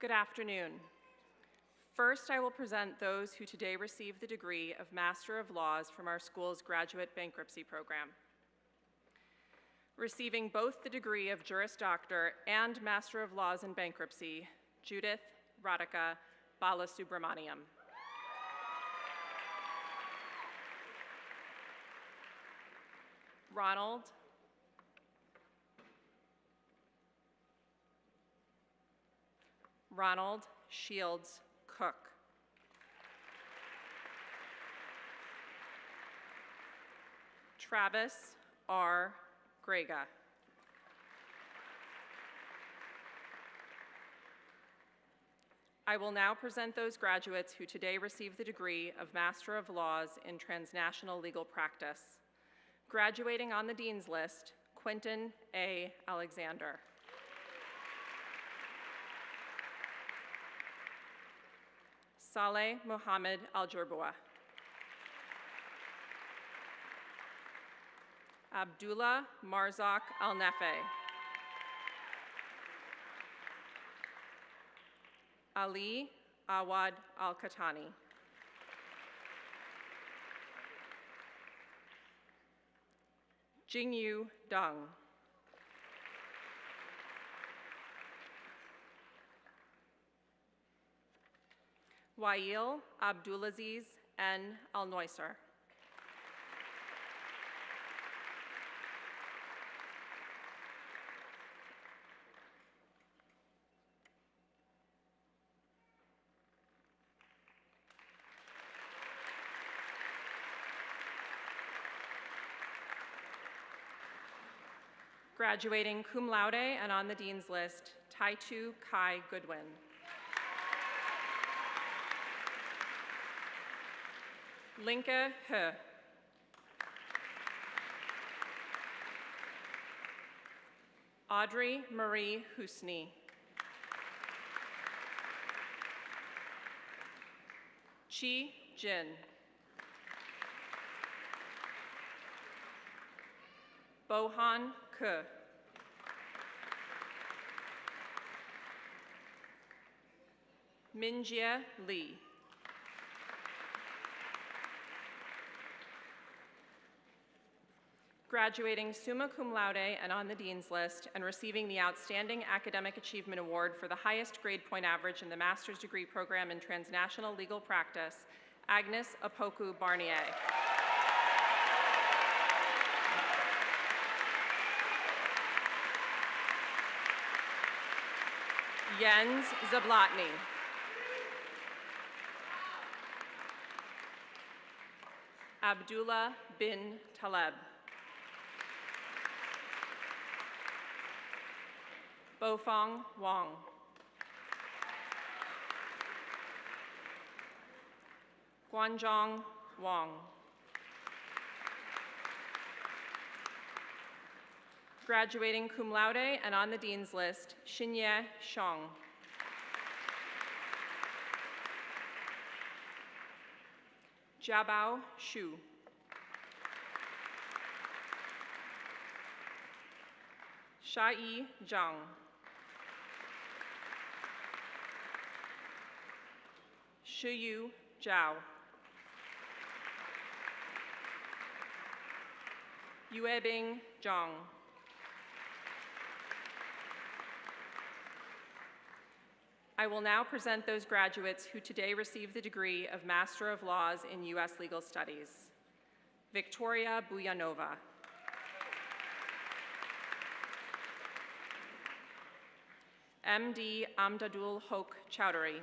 Good afternoon. First, I will present those who today receive the degree of Master of Laws from our school's graduate bankruptcy program. Receiving both the degree of Juris Doctor and Master of Laws in Bankruptcy, Judith Radhika Balasubramaniam. Ronald Shields Cook. Travis R. Grega. I will now present those graduates who today receive the degree of Master of Laws in Transnational Legal Practice. Graduating on the Dean's List, Quentin A. Alexander. Saleh Mohammed Al-Jurbua. Abdullah Marzak Al-Nefe. Ali Awad Al-Khatani. Jingyu Deng. Wael Abdulaziz N. Al-Noisar. Graduating cum laude and on the Dean's List, Taitu Kai Goodwin. Linka He. Audrey Marie Husni. Chi Jin. Bohan Ke. Minjia Lee. Graduating summa cum laude and on the Dean's List and receiving the Outstanding Academic Achievement Award for the highest grade point average in the Master's Degree Program in Transnational Legal Practice, Agnes Apoku Barnier. Jens Zablotny. Abdullah bin Taleb. Bofong Wong. Guanzhong Wang. Graduating cum laude and on the Dean's List, Xinye Shang. Jiabao Xu. Shai Zhang. Shiyu Zhao. Yuebing Zhang. I will now present those graduates who today receive the degree of Master of Laws in U.S. Legal Studies. Victoria Buyanova. M.D. Amdadul Hoque Chowdhury.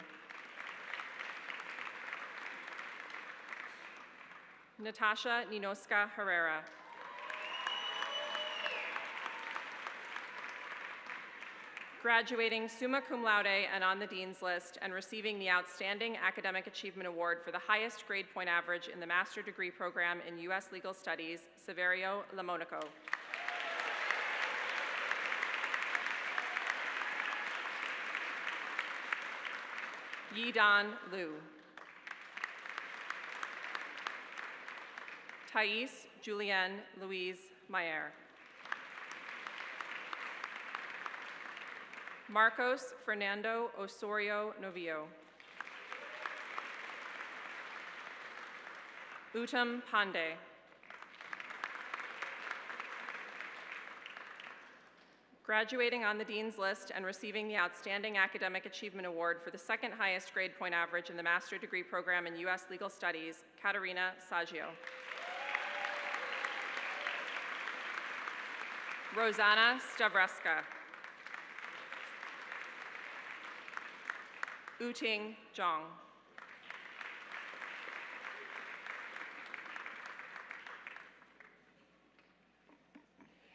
Natasha Ninoska Herrera. Graduating summa cum laude and on the Dean's List and receiving the Outstanding Academic Achievement Award for the highest grade point average in the Master Degree Program in U.S. Legal Studies, Severio Lamonaco. Yidan Liu. Thais Julienne Louise Mayer. Marcos Fernando Osorio Novio. Uttam Pandey. Graduating on the Dean's List and receiving the Outstanding Academic Achievement Award for the second highest grade point average in the Master Degree Program in U.S. Legal Studies, Katerina Saggio. Rosanna Stavreska. Uting Zhang.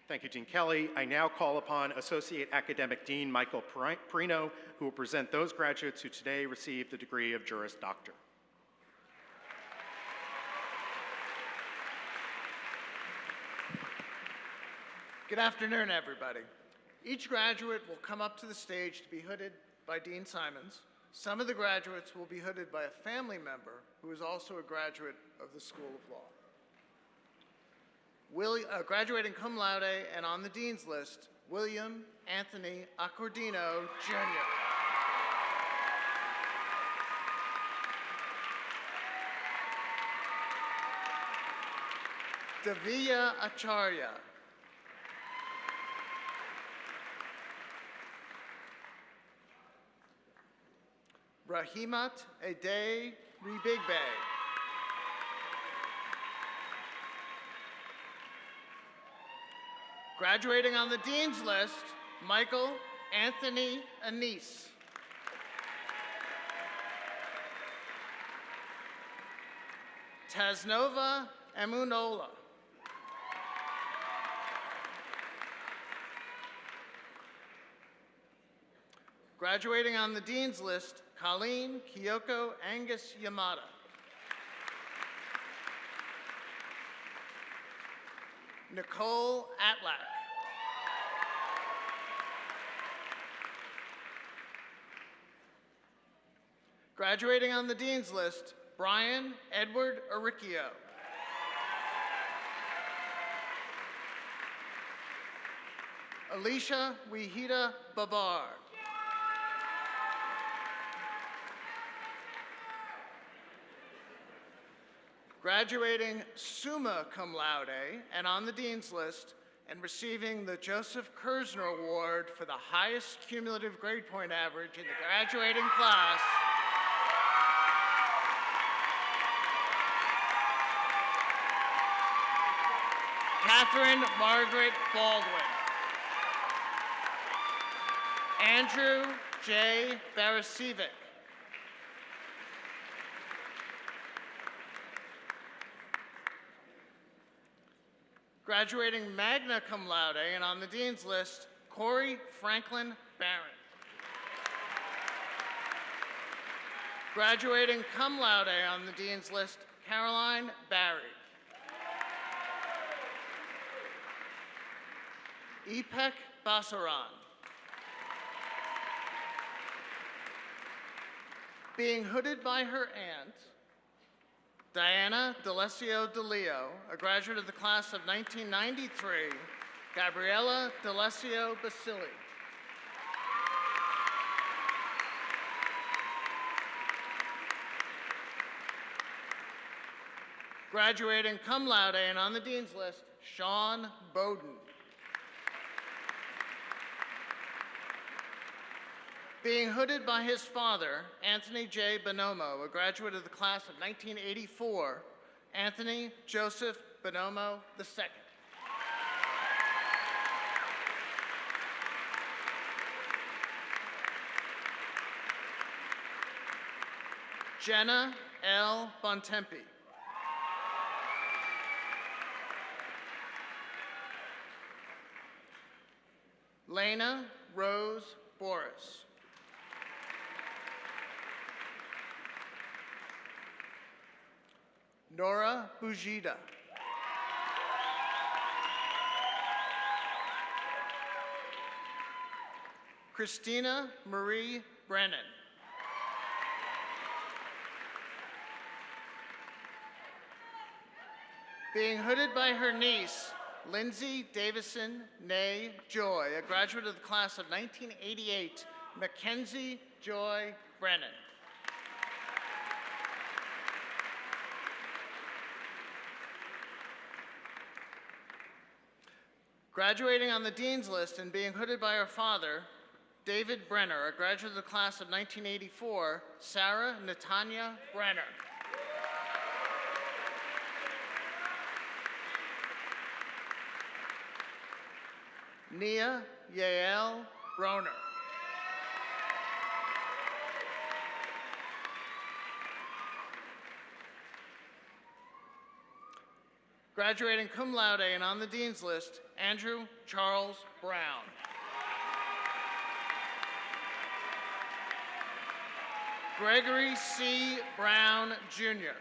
Thank you, Dean Kelly. I now call upon Associate Academic Dean Michael Perino, who will present those graduates who today receive the degree of Juris Doctor. Good afternoon, everybody. Each graduate will come up to the stage to be hooded by Dean Simons. Some of the graduates will be hooded by a family member who is also a graduate of the School of Law. Graduating cum laude and on the Dean's List, William Anthony Accordino, Jr. Davia Acharya. Rahimat Ade Ribigbe. Graduating on the Dean's List, Michael Anthony Anise. Tasnova Emunola. Graduating on the Dean's List, Colleen Kyoko Angus Yamada. Nicole Atlack. Graduating on the Dean's List, Brian Edward Aricchio. Alicia Wihida Babar. Graduating summa cum laude and on the Dean's List and receiving the Joseph Kersner Award for the highest cumulative grade point average in the graduating class, Catherine Margaret Baldwin. Andrew J. Barasiewicz. Graduating magna cum laude and on the Dean's List, Corey Franklin Barron. Graduating cum laude on the Dean's List, Caroline Barry. Ipek Basaran. Being hooded by her aunt, Diana D'Alessio DeLeo, a graduate of the class of 1993, Gabriella D'Alessio Basili. Graduating cum laude and on the Dean's List, Sean Bowden. Being hooded by his father, Anthony J. Bonomo, a graduate of the class of 1984, Anthony Joseph Bonomo II. Jenna L. Bontempi. Lena Rose Boris. Nora Bujida. Christina Marie Brennan. Being hooded by her niece, Lindsay Davison Nay Joy, a graduate of the class of 1988, Mackenzie Joy Brennan. Graduating on the Dean's List and being hooded by her father, David Brenner, a graduate of the class of 1984, Sarah Natanya Brenner. Nia Yael Broner. Graduating cum laude and on the Dean's List, Andrew Charles Brown. Gregory C. Brown, Jr.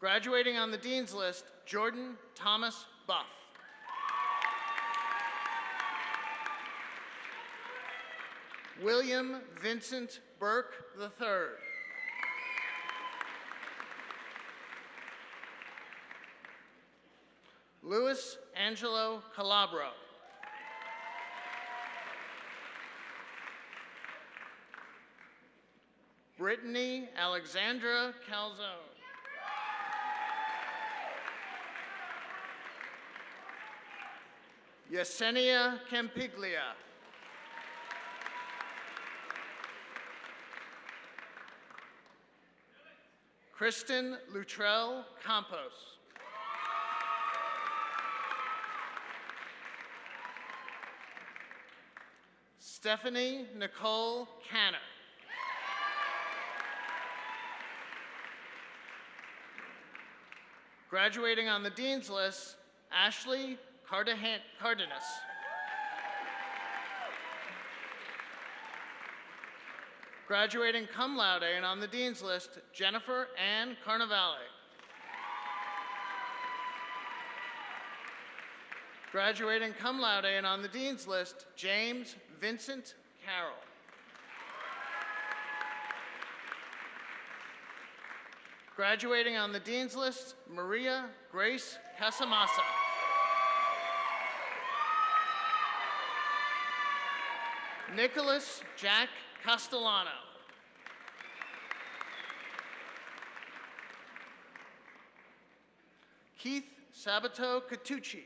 Graduating on the Dean's List, Jordan Thomas Buff. William Vincent Burke III. Louis Angelo Calabro. Brittany Alexandra Calzone. Yesenia Campiglia. Kristen Luttrell Campos. Stephanie Nicole Canner. Graduating on the Dean's List, Ashley Cardenas. Graduating cum laude and on the Dean's List, Jennifer Ann Carnevale. Graduating cum laude and on the Dean's List, James Vincent Carroll. Graduating on the Dean's List, Maria Grace Casamasa. Nicholas Jack Castellano. Keith Sabato Catucci.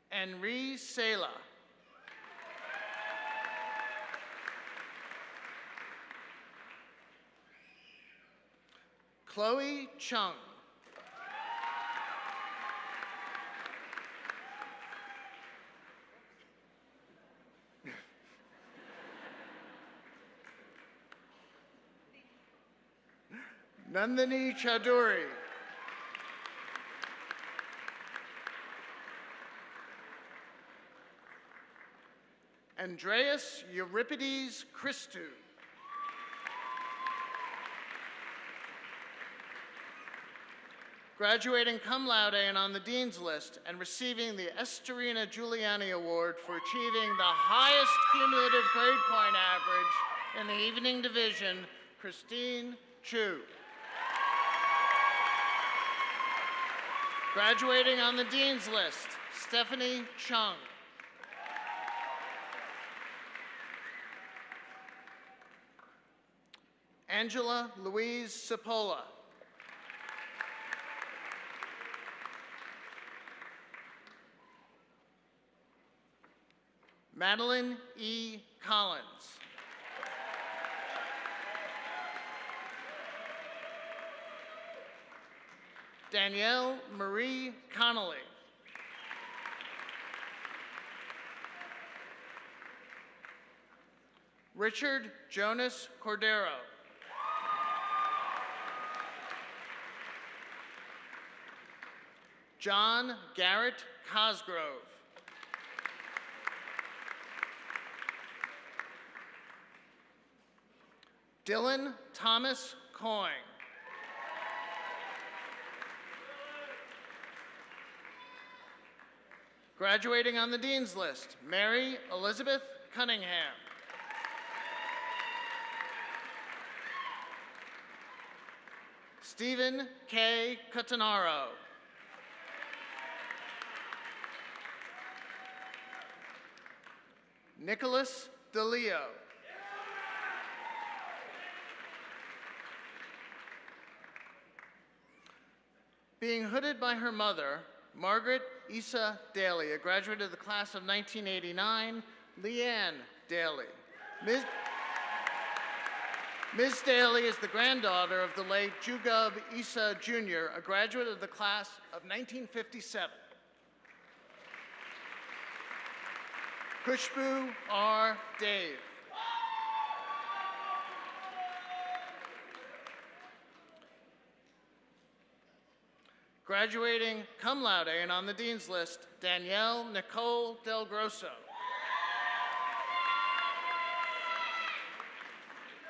Henri Sela. Chloe Chung. Nandini Chaudhuri. Andreas Euripides Christou. Graduating cum laude and on the Dean's List and receiving the Esterina Giuliani Award for achieving the highest cumulative grade point average in the evening division, Christine Chu. Graduating on the Dean's List, Stephanie Chung. Angela Louise Cipolla. Madeline E. Collins. Danielle Marie Connolly. Richard Jonas Cordero. John Garrett Cosgrove. Dylan Thomas Coyne. Graduating on the Dean's List, Mary Elizabeth Cunningham. Stephen K. Catanaro. Nicholas DeLeo. Being hooded by her mother, Margaret Issa Daly, a graduate of the class of 1989, Leanne Daly. Ms. Daly is the granddaughter of the late Jugub Issa Jr., a graduate of the class of 1957. Kushbu R. Dave. Graduating cum laude and on the Dean's List, Danielle Nicole Del Grosso.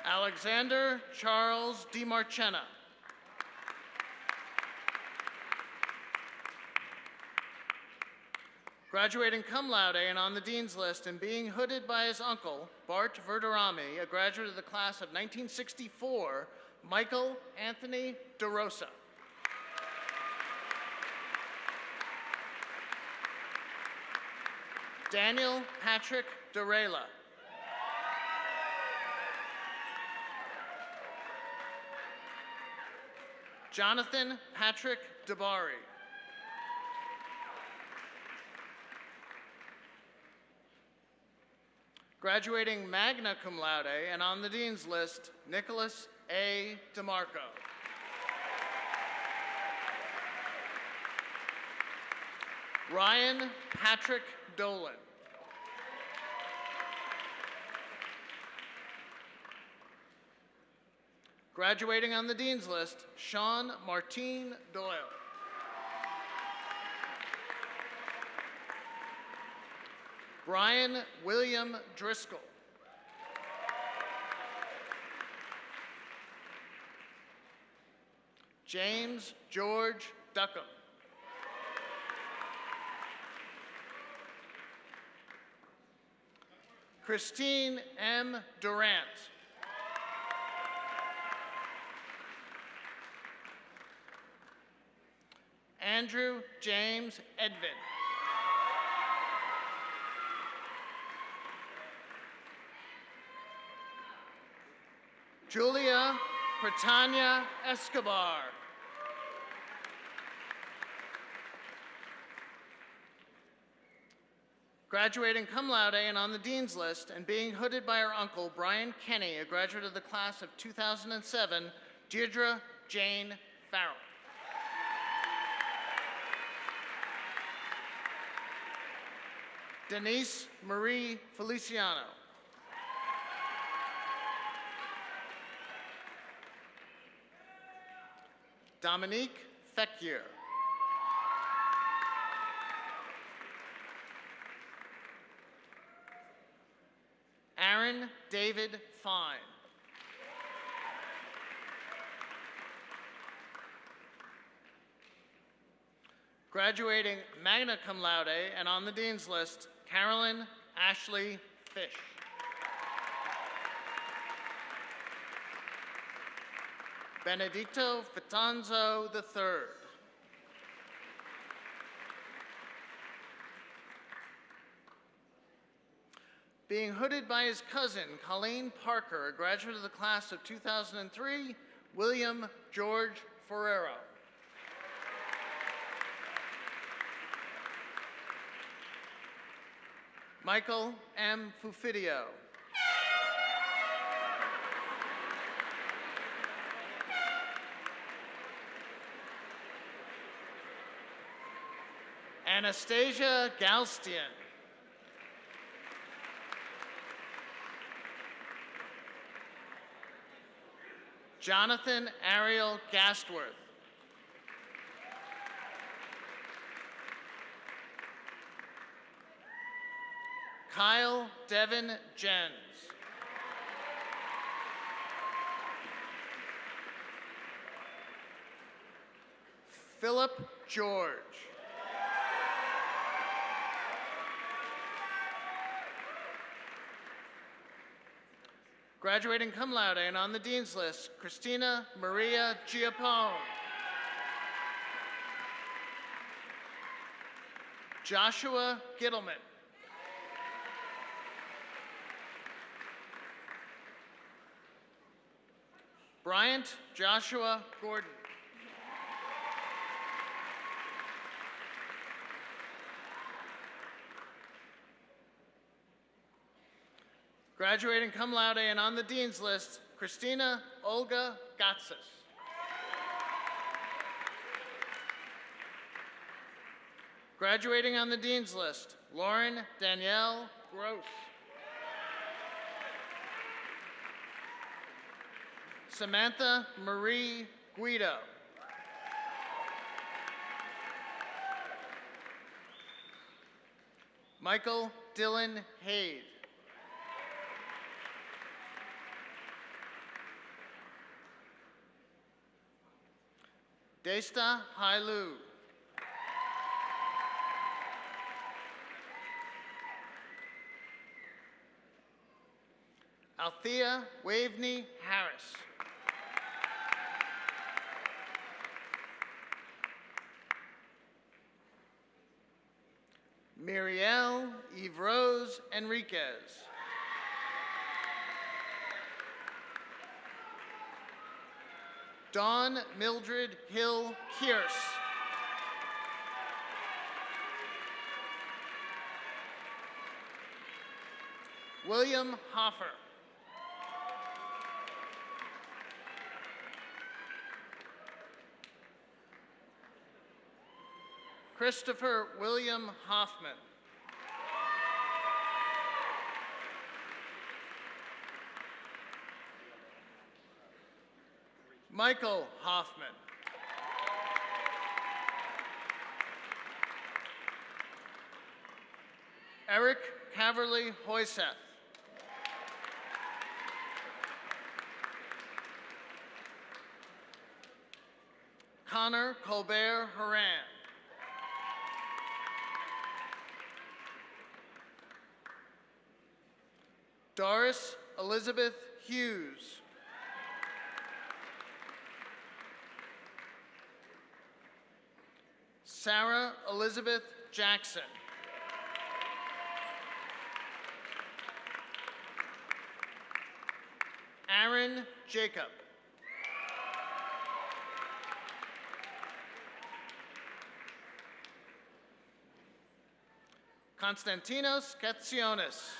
Alexander Charles DiMarcena. Graduating cum laude and on the Dean's List and being hooded by his uncle, Bart Verderami, a graduate of the class of 1964, Michael Anthony DeRosa. Daniel Patrick Durela. Jonathan Patrick DeBari. Graduating magna cum laude and on the Dean's List, Nicholas A. DeMarco. Ryan Patrick Dolan. Graduating on the Dean's List, Sean Martine Doyle. Brian William Driscoll. James George Duckham. Christine M. Durant. Andrew James Edvin. Julia Pratanya Escobar. Graduating cum laude and on the Dean's List and being hooded by her uncle, Brian Kenny, a graduate of the class of 2007, Deirdre Jane Farrell. Denise Marie Feliciano. Dominique Feckier. Aaron David Fine. Graduating magna cum laude and on the Dean's List, Carolyn Ashley Fish. Benedicto Fitanzo III. Being hooded by his cousin, Colleen Parker, a graduate of the class of 2003, William George Ferrero. Michael M. Fufidio. Anastasia Galstian. Jonathan Ariel Gastworth. Kyle Devin Jens. Philip George. Graduating cum laude and on the Dean's List, Christina Maria Giappone. Joshua Gittleman. Bryant Joshua Gordon. Graduating cum laude and on the Dean's List, Christina Olga Gatsis. Graduating on the Dean's List, Lauren Danielle Gross. Samantha Marie Guido. Michael Dylan Haid. Desta Hailu. Althea Waveney Harris. Mirielle Eve Rose Enriquez. Dawn Mildred Hill Kierce. William Hoffer. Christopher William Hoffman. Michael Hoffman. Eric Caverly Hoyseth. Connor Colbert Horan. Doris Elizabeth Hughes. Sarah Elizabeth Jackson. Aaron Jacob. Konstantinos Katsionis.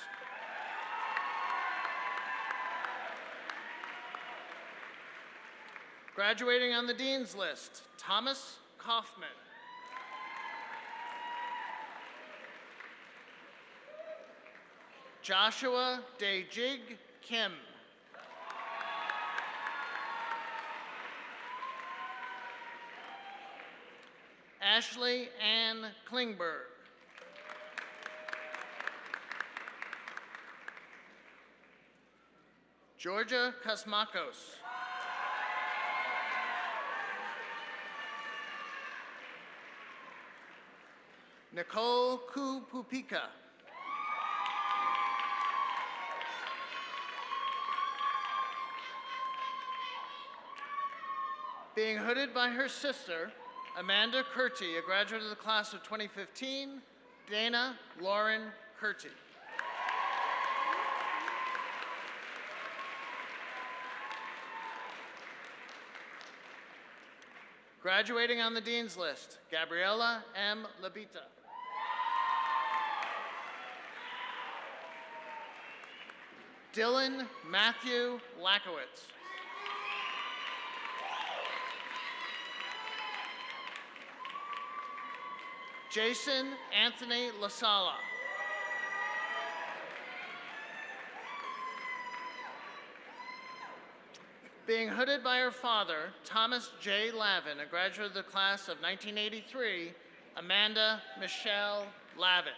Graduating on the Dean's List, Thomas Kaufman. Joshua Dae-Jig Kim. Ashley Ann Klingberg. Georgia Kosmakos. Nicole Kupupika. Being hooded by her sister, Amanda Curti, a graduate of the class of 2015, Dana Lauren Curti. Graduating on the Dean's List, Gabriela M. Labita. Dylan Matthew Lakowitz. Jason Anthony Lasala. Being hooded by her father, Thomas J. Lavin, a graduate of the class of 1983, Amanda Michelle Lavin.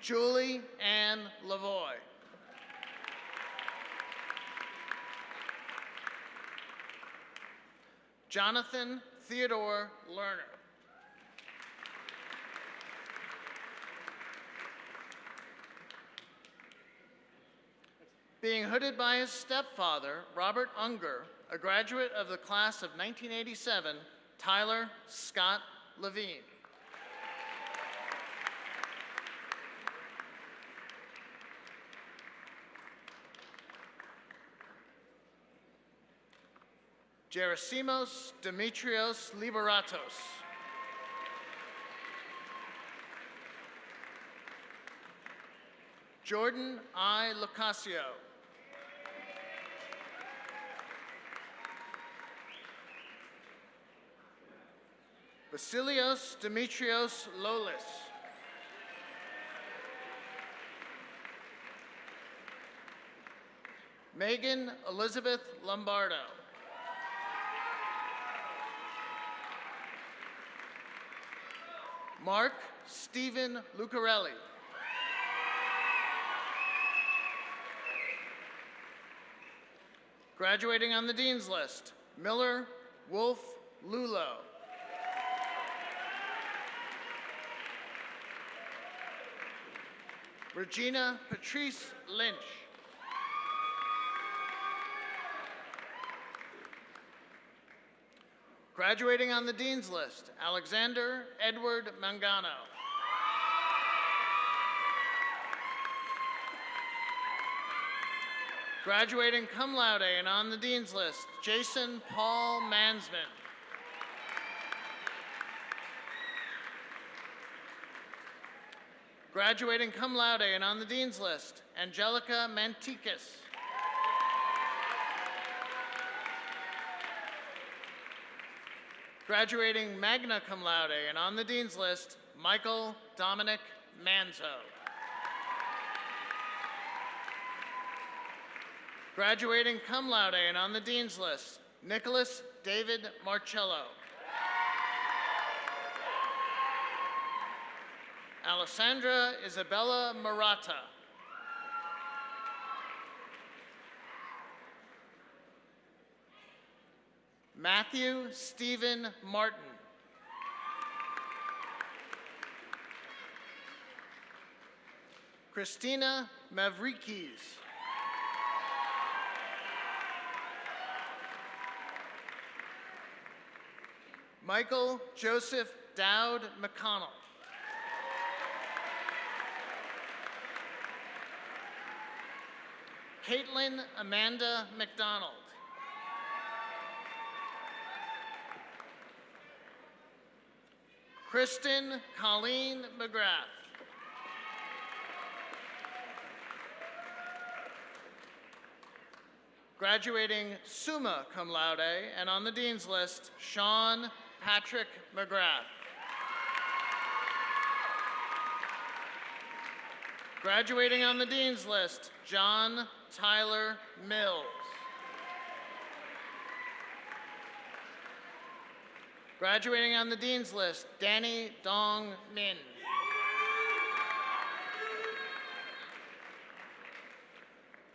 Julie Ann Lavoie. Jonathan Theodore Lerner. Being hooded by his stepfather, Robert Unger, a graduate of the class of 1987, Tyler Scott Levine. Gerasimos Demetrios Liberatos. Jordan I. Lucasio. Vasilios Demetrios Lolis. Megan Elizabeth Lombardo. Mark Stephen Lucarelli. Graduating on the Dean's List, Miller Wolf Lulo. Regina Patrice Lynch. Graduating on the Dean's List, Alexander Edward Mangano. Graduating cum laude and on the Dean's List, Jason Paul Mansman. Graduating cum laude and on the Dean's List, Angelica Mantikis. Graduating magna cum laude and on the Dean's List, Michael Dominic Manzo. Graduating cum laude and on the Dean's List, Nicholas David Marcello. Alessandra Isabella Murata. Matthew Stephen Martin. Christina Mavrikis. Michael Joseph Dowd McConnell. Caitlin Amanda McDonald. Kristen Colleen McGrath. Graduating summa cum laude and on the Dean's List, Sean Patrick McGrath. Graduating on the Dean's List, John Tyler Mills. Graduating on the Dean's List, Danny Dong Min.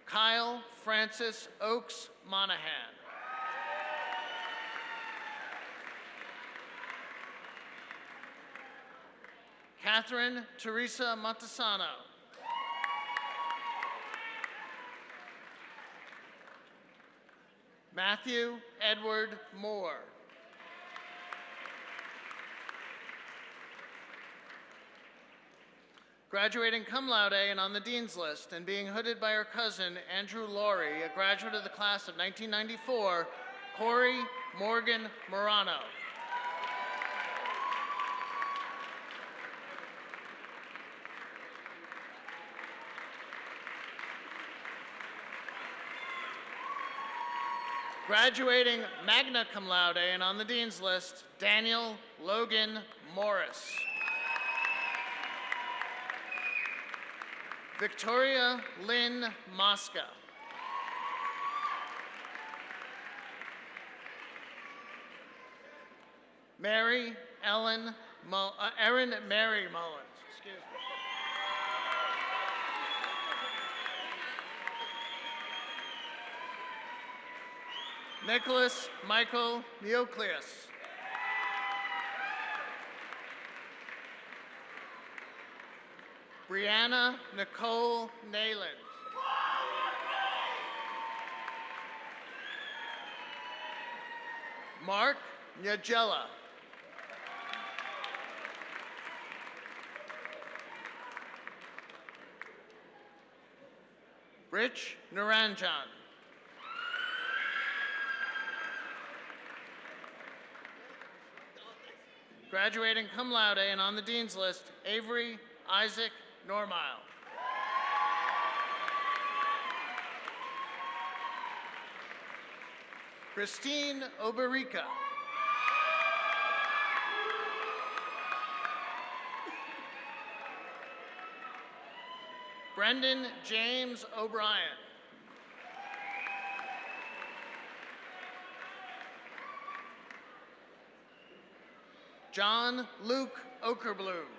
Kyle Francis Oakes Monahan. Catherine Teresa Montesano. Matthew Edward Moore. Graduating cum laude and on the Dean's List and being hooded by her cousin, Andrew Laurie, a graduate of the class of 1994, Corey Morgan Morano. Graduating magna cum laude and on the Dean's List, Daniel Logan Morris. Victoria Lynn Mosca. Erin Mary Mullins. Excuse me. Nicholas Michael Neocleus. Brianna Nicole Nayland. Mark Nyagella. Rich Naranjan. Graduating cum laude and on the Dean's List, Avery Isaac Normile. Christine Oberica. Brendan James O'Brien. John Luke Okerbloom.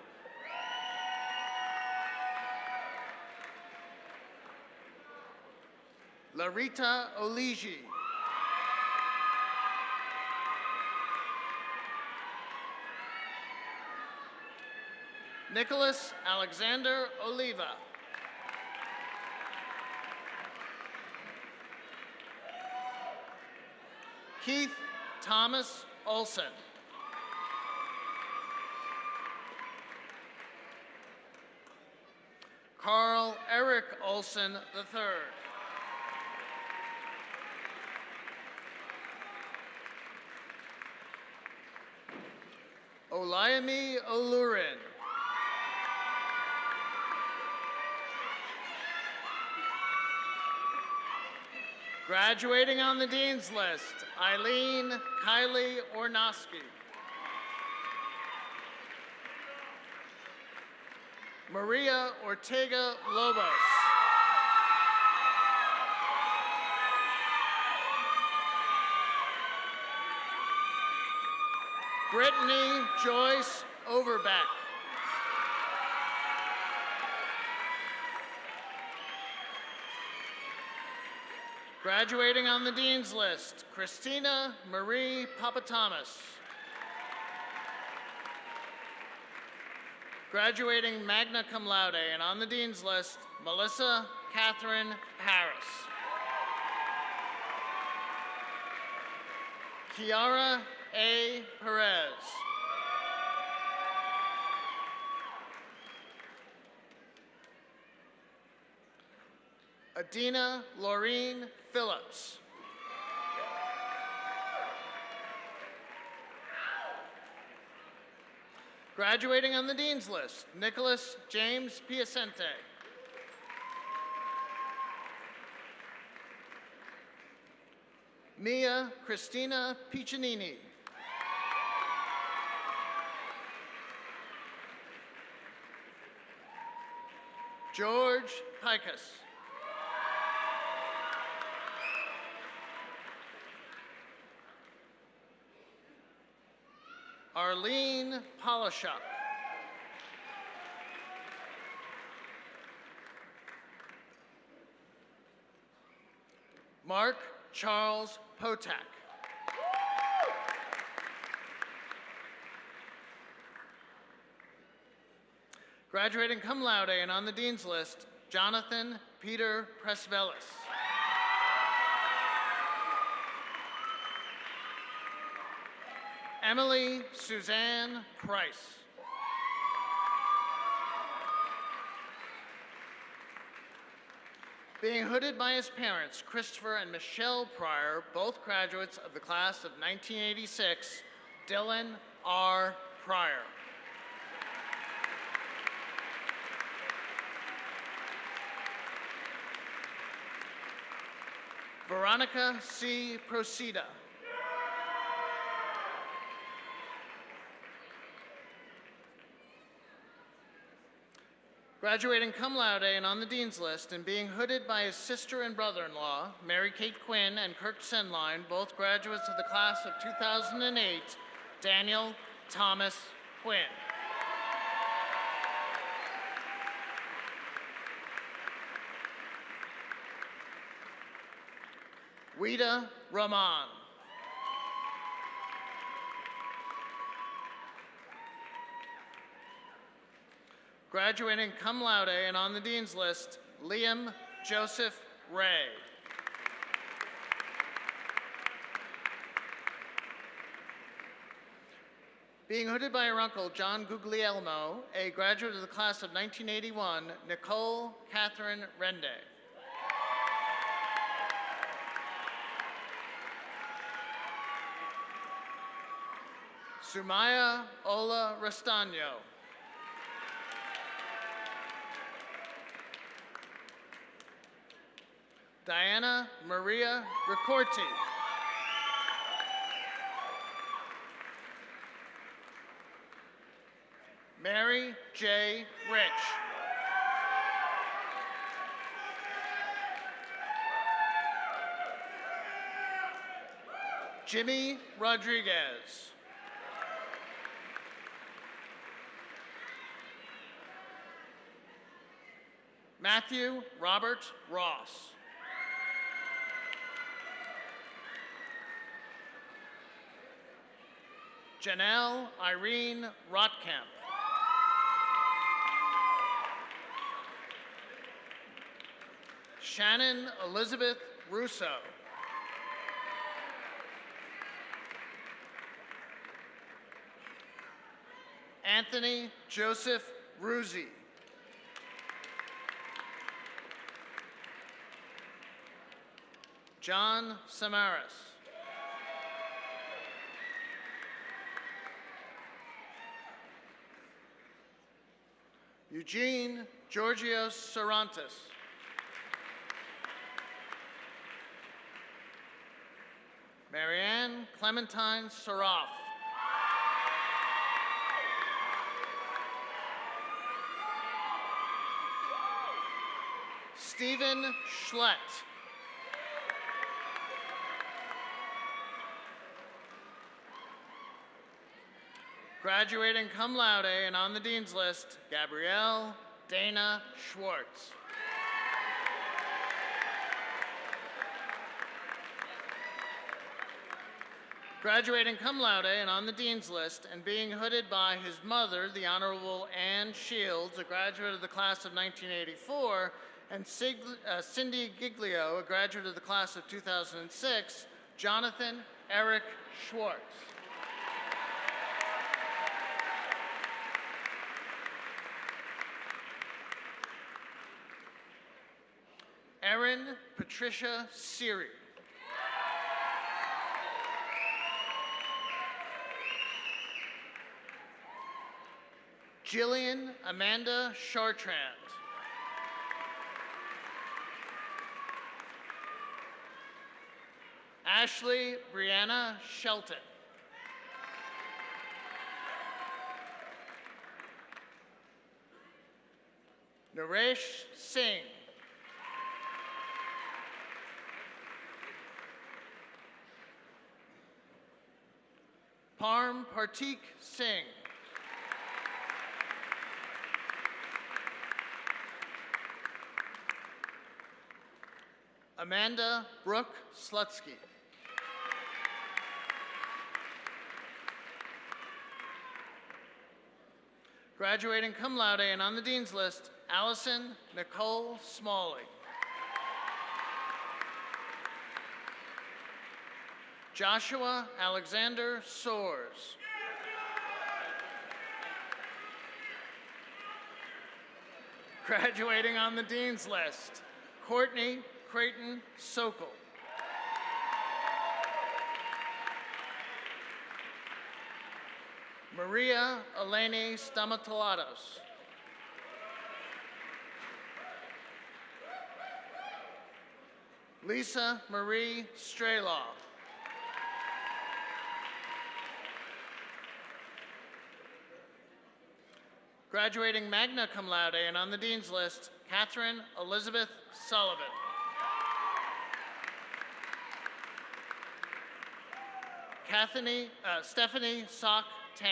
Larita Oligi. Nicholas Alexander Oliva. Keith Thomas Olson. Carl Eric Olson III. Olayemi Olurin. Graduating on the Dean's List, Eileen Kylie Ornoski. Maria Ortega Lobos. Brittany Joyce Overbeck. Graduating on the Dean's List, Christina Marie Papatomas. Graduating magna cum laude and on the Dean's List, Melissa Catherine Harris. Kiara A. Perez. Adina Laureen Phillips. Graduating on the Dean's List, Nicholas James Piacente. Mia Christina Piccinini. George Pikus. Arlene Polishuk. Mark Charles Potak. Graduating cum laude and on the Dean's List, Jonathan Peter Presvelis. Emily Suzanne Price. Being hooded by his parents, Christopher and Michelle Pryor, both graduates of the class of 1986, Dylan R. Pryor. Veronica C. Procida. Graduating cum laude and on the Dean's List and being hooded by his sister and brother-in-law, Mary Kate Quinn and Kirk Senline, both graduates of the class of 2008, Daniel Thomas Quinn. Wida Rahman. Graduating cum laude and on the Dean's List, Liam Joseph Ray. Being hooded by her uncle, John Guglielmo, a graduate of the class of 1981, Nicole Catherine Rende. Sumaya Ola Restaño. Diana Maria Ricorti. Mary J. Rich. Jimmy Rodriguez. Matthew Robert Ross. Janelle Irene Rotkamp. Shannon Elizabeth Russo. Anthony Joseph Ruzzi. John Samaras. Eugene Georgios Sarantis. Marianne Clementine Saraf. Stephen Schlett. Graduating cum laude and on the Dean's List, Gabrielle Dana Schwartz. Graduating cum laude and on the Dean's List and being hooded by his mother, the Honorable Ann Shields, a graduate of the class of 1984, and Cindy Giglio, a graduate of the class of 2006, Jonathan Eric Schwartz. Erin Patricia Siri. Jillian Amanda Chartrand. Ashley Brianna Shelton. Naresh Singh. Parm Partik Singh. Amanda Brooke Slutsky. Graduating cum laude and on the Dean's List, Allison Nicole Smalley. Joshua Alexander Soares. Graduating on the Dean's List, Courtney Creighton Sokol. Maria Eleni Stamatolatos. Lisa Marie Strelaw. Graduating magna cum laude and on the Dean's List, Catherine Elizabeth Sullivan. Stephanie Sock Tan.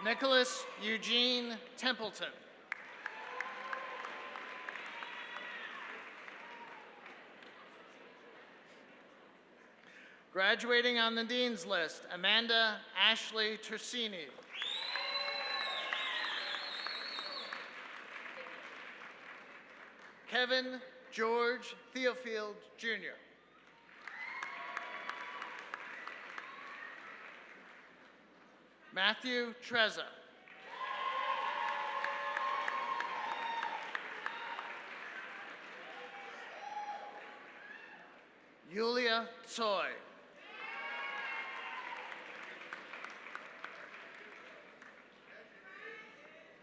Nicholas Eugene Templeton. Graduating on the Dean's List, Amanda Ashley Tersini. Kevin George Theofield, Jr. Matthew Trezza. Yulia Tsoi.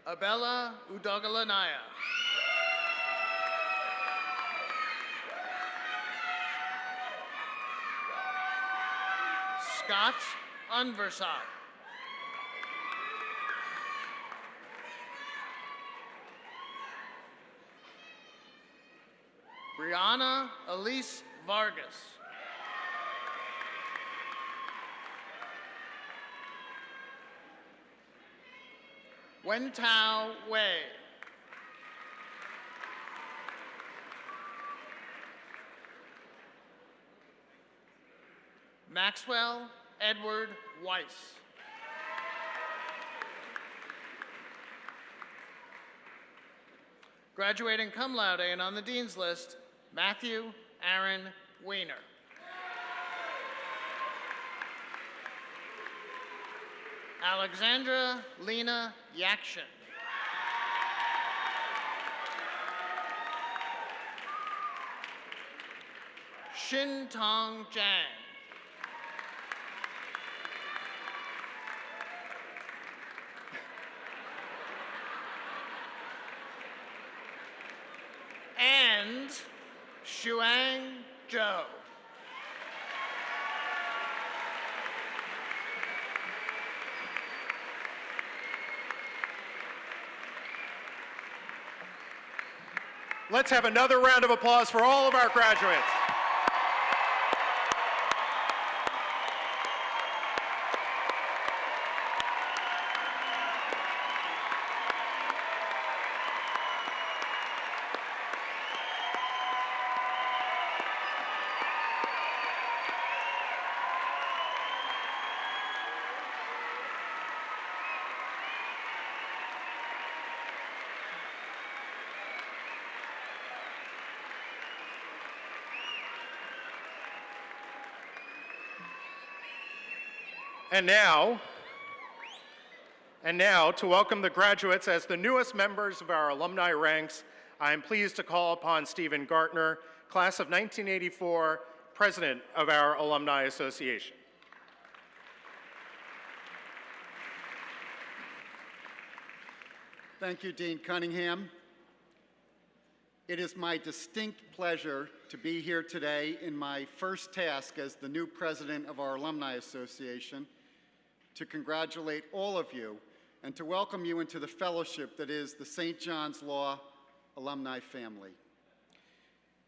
Abella Udogalanaya. Scott Unversat. Brianna Elise Vargas. Wentao Wei. Maxwell Edward Weiss. Graduating cum laude and on the Dean's List, Matthew Aaron Weiner. Alexandra Lena Yakshin. Shin Tong Jang. And Shuang Zhou. Let's have another round of applause for all of our graduates. And now, to welcome the graduates as the newest members of our alumni ranks, I am pleased to call upon Stephen Gartner, class of 1984, president of our Alumni Association. Thank you, Dean Cunningham. It is my distinct pleasure to be here today in my first task as the new president of our Alumni Association to congratulate all of you and to welcome you into the fellowship that is the St. John's Law alumni family.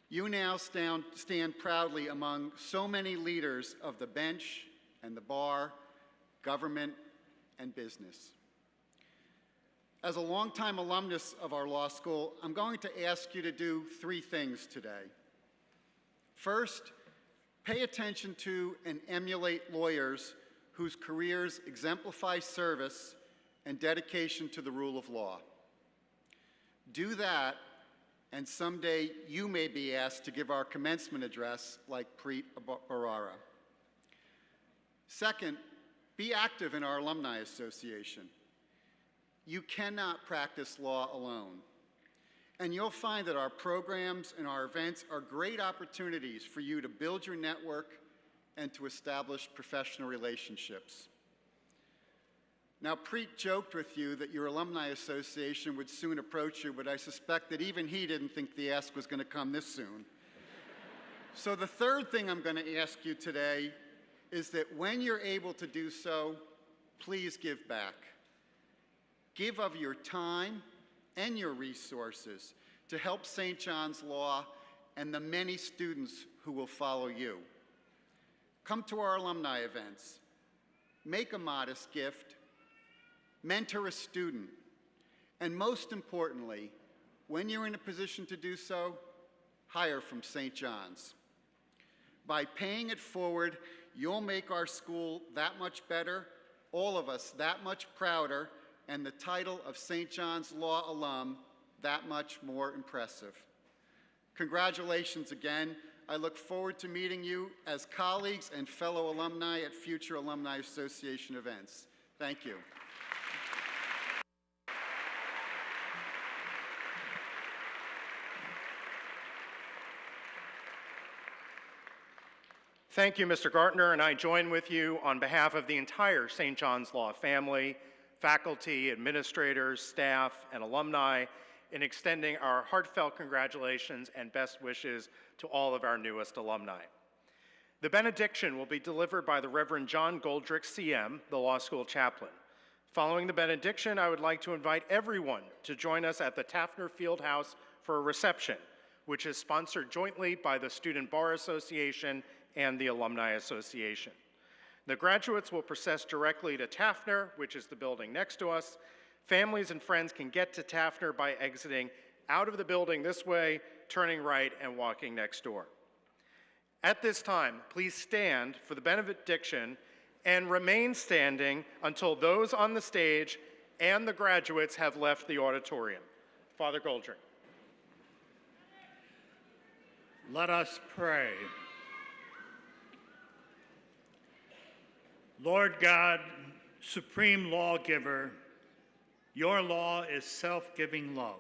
You now stand proudly among so many leaders of the bench and the bar, government, and business. As a longtime alumnus of our law school, I'm going to ask you to do three things today. First, pay attention to and emulate lawyers whose careers exemplify service and dedication to the rule of law. Do that, and someday you may be asked to give our commencement address like Preet Bharara. Second, Be active in our Alumni Association. You cannot practice law alone. And you'll find that our programs and our events are great opportunities for you to build your network and to establish professional relationships. Now, Preet joked with you that your Alumni Association would soon approach you, but I suspect that even he didn't think the ask was going to come this soon. So the third thing I'm going to ask you today is that when you're able to do so, please give back. Give of your time and your resources to help St. John's Law and the many students who will follow you. Come to our alumni events. Make a modest gift. Mentor a student. And most importantly, when you're in a position to do so, hire from St. John's. By paying it forward, you'll make our school that much better, all of us that much prouder, and the title of St. John's Law alum that much more impressive. Congratulations again. I look forward to meeting you as colleagues and fellow alumni at future Alumni Association events. Thank you. Thank you, Mr. Gartner, and I join with you on behalf of the entire St. John's Law family, faculty, administrators, staff, and alumni in extending our heartfelt congratulations and best wishes to all of our newest alumni. The benediction will be delivered by the Reverend John Goldrick, CM, the law school chaplain. Following the benediction, I would like to invite everyone to join us at the Taffner Fieldhouse for a reception, which is sponsored jointly by the Student Bar Association and the Alumni Association. The graduates will process directly to Taffner, which is the building next to us. Families and friends can get to Taffner by exiting out of the building this way, turning right, and walking next door. At this time, please stand for the benediction and remain standing until those on the stage and the graduates have left the auditorium. Father Goldrick. Let us pray. Lord God, supreme lawgiver, your law is self-giving love.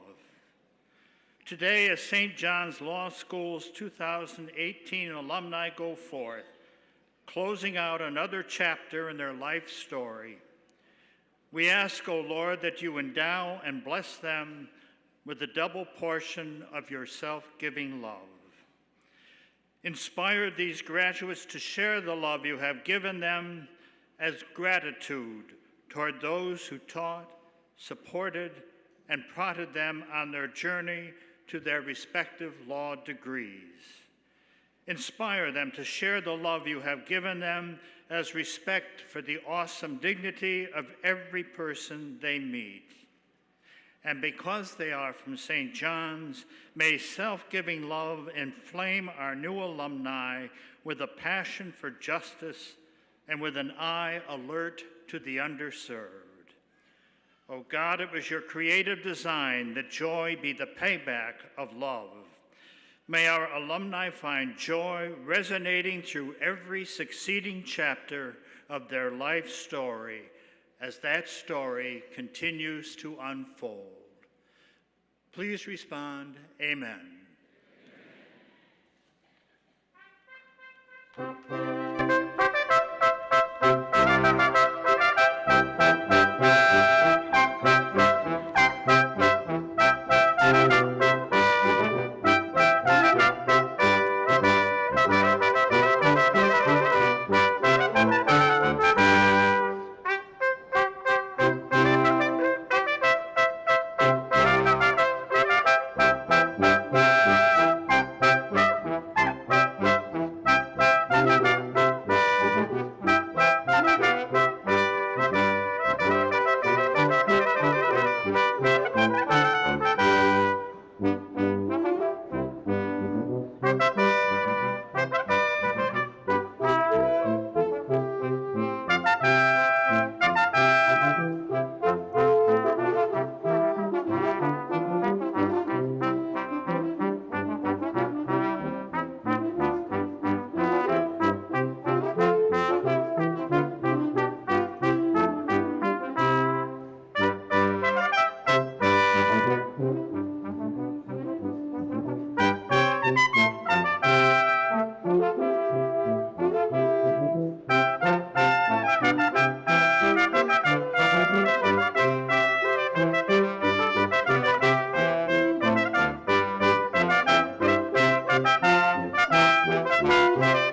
Today, as St. John's Law School's 2018 alumni go forth, closing out another chapter in their life story, we ask, O Lord, that you endow and bless them with a double portion of your self-giving love. Inspire these graduates to share the love you have given them as gratitude toward those who taught, supported, and prodded them on their journey to their respective law degrees. Inspire them to share the love you have given them as respect for the awesome dignity of every person they meet. And because they are from St. John's, may self-giving love inflame our new alumni with a passion for justice and with an eye alert to the underserved. Oh God, it was your creative design that joy be the payback of love. May our alumni find joy resonating through every succeeding chapter of their life story as that story continues to unfold. Please respond, amen. Amen. Thank you.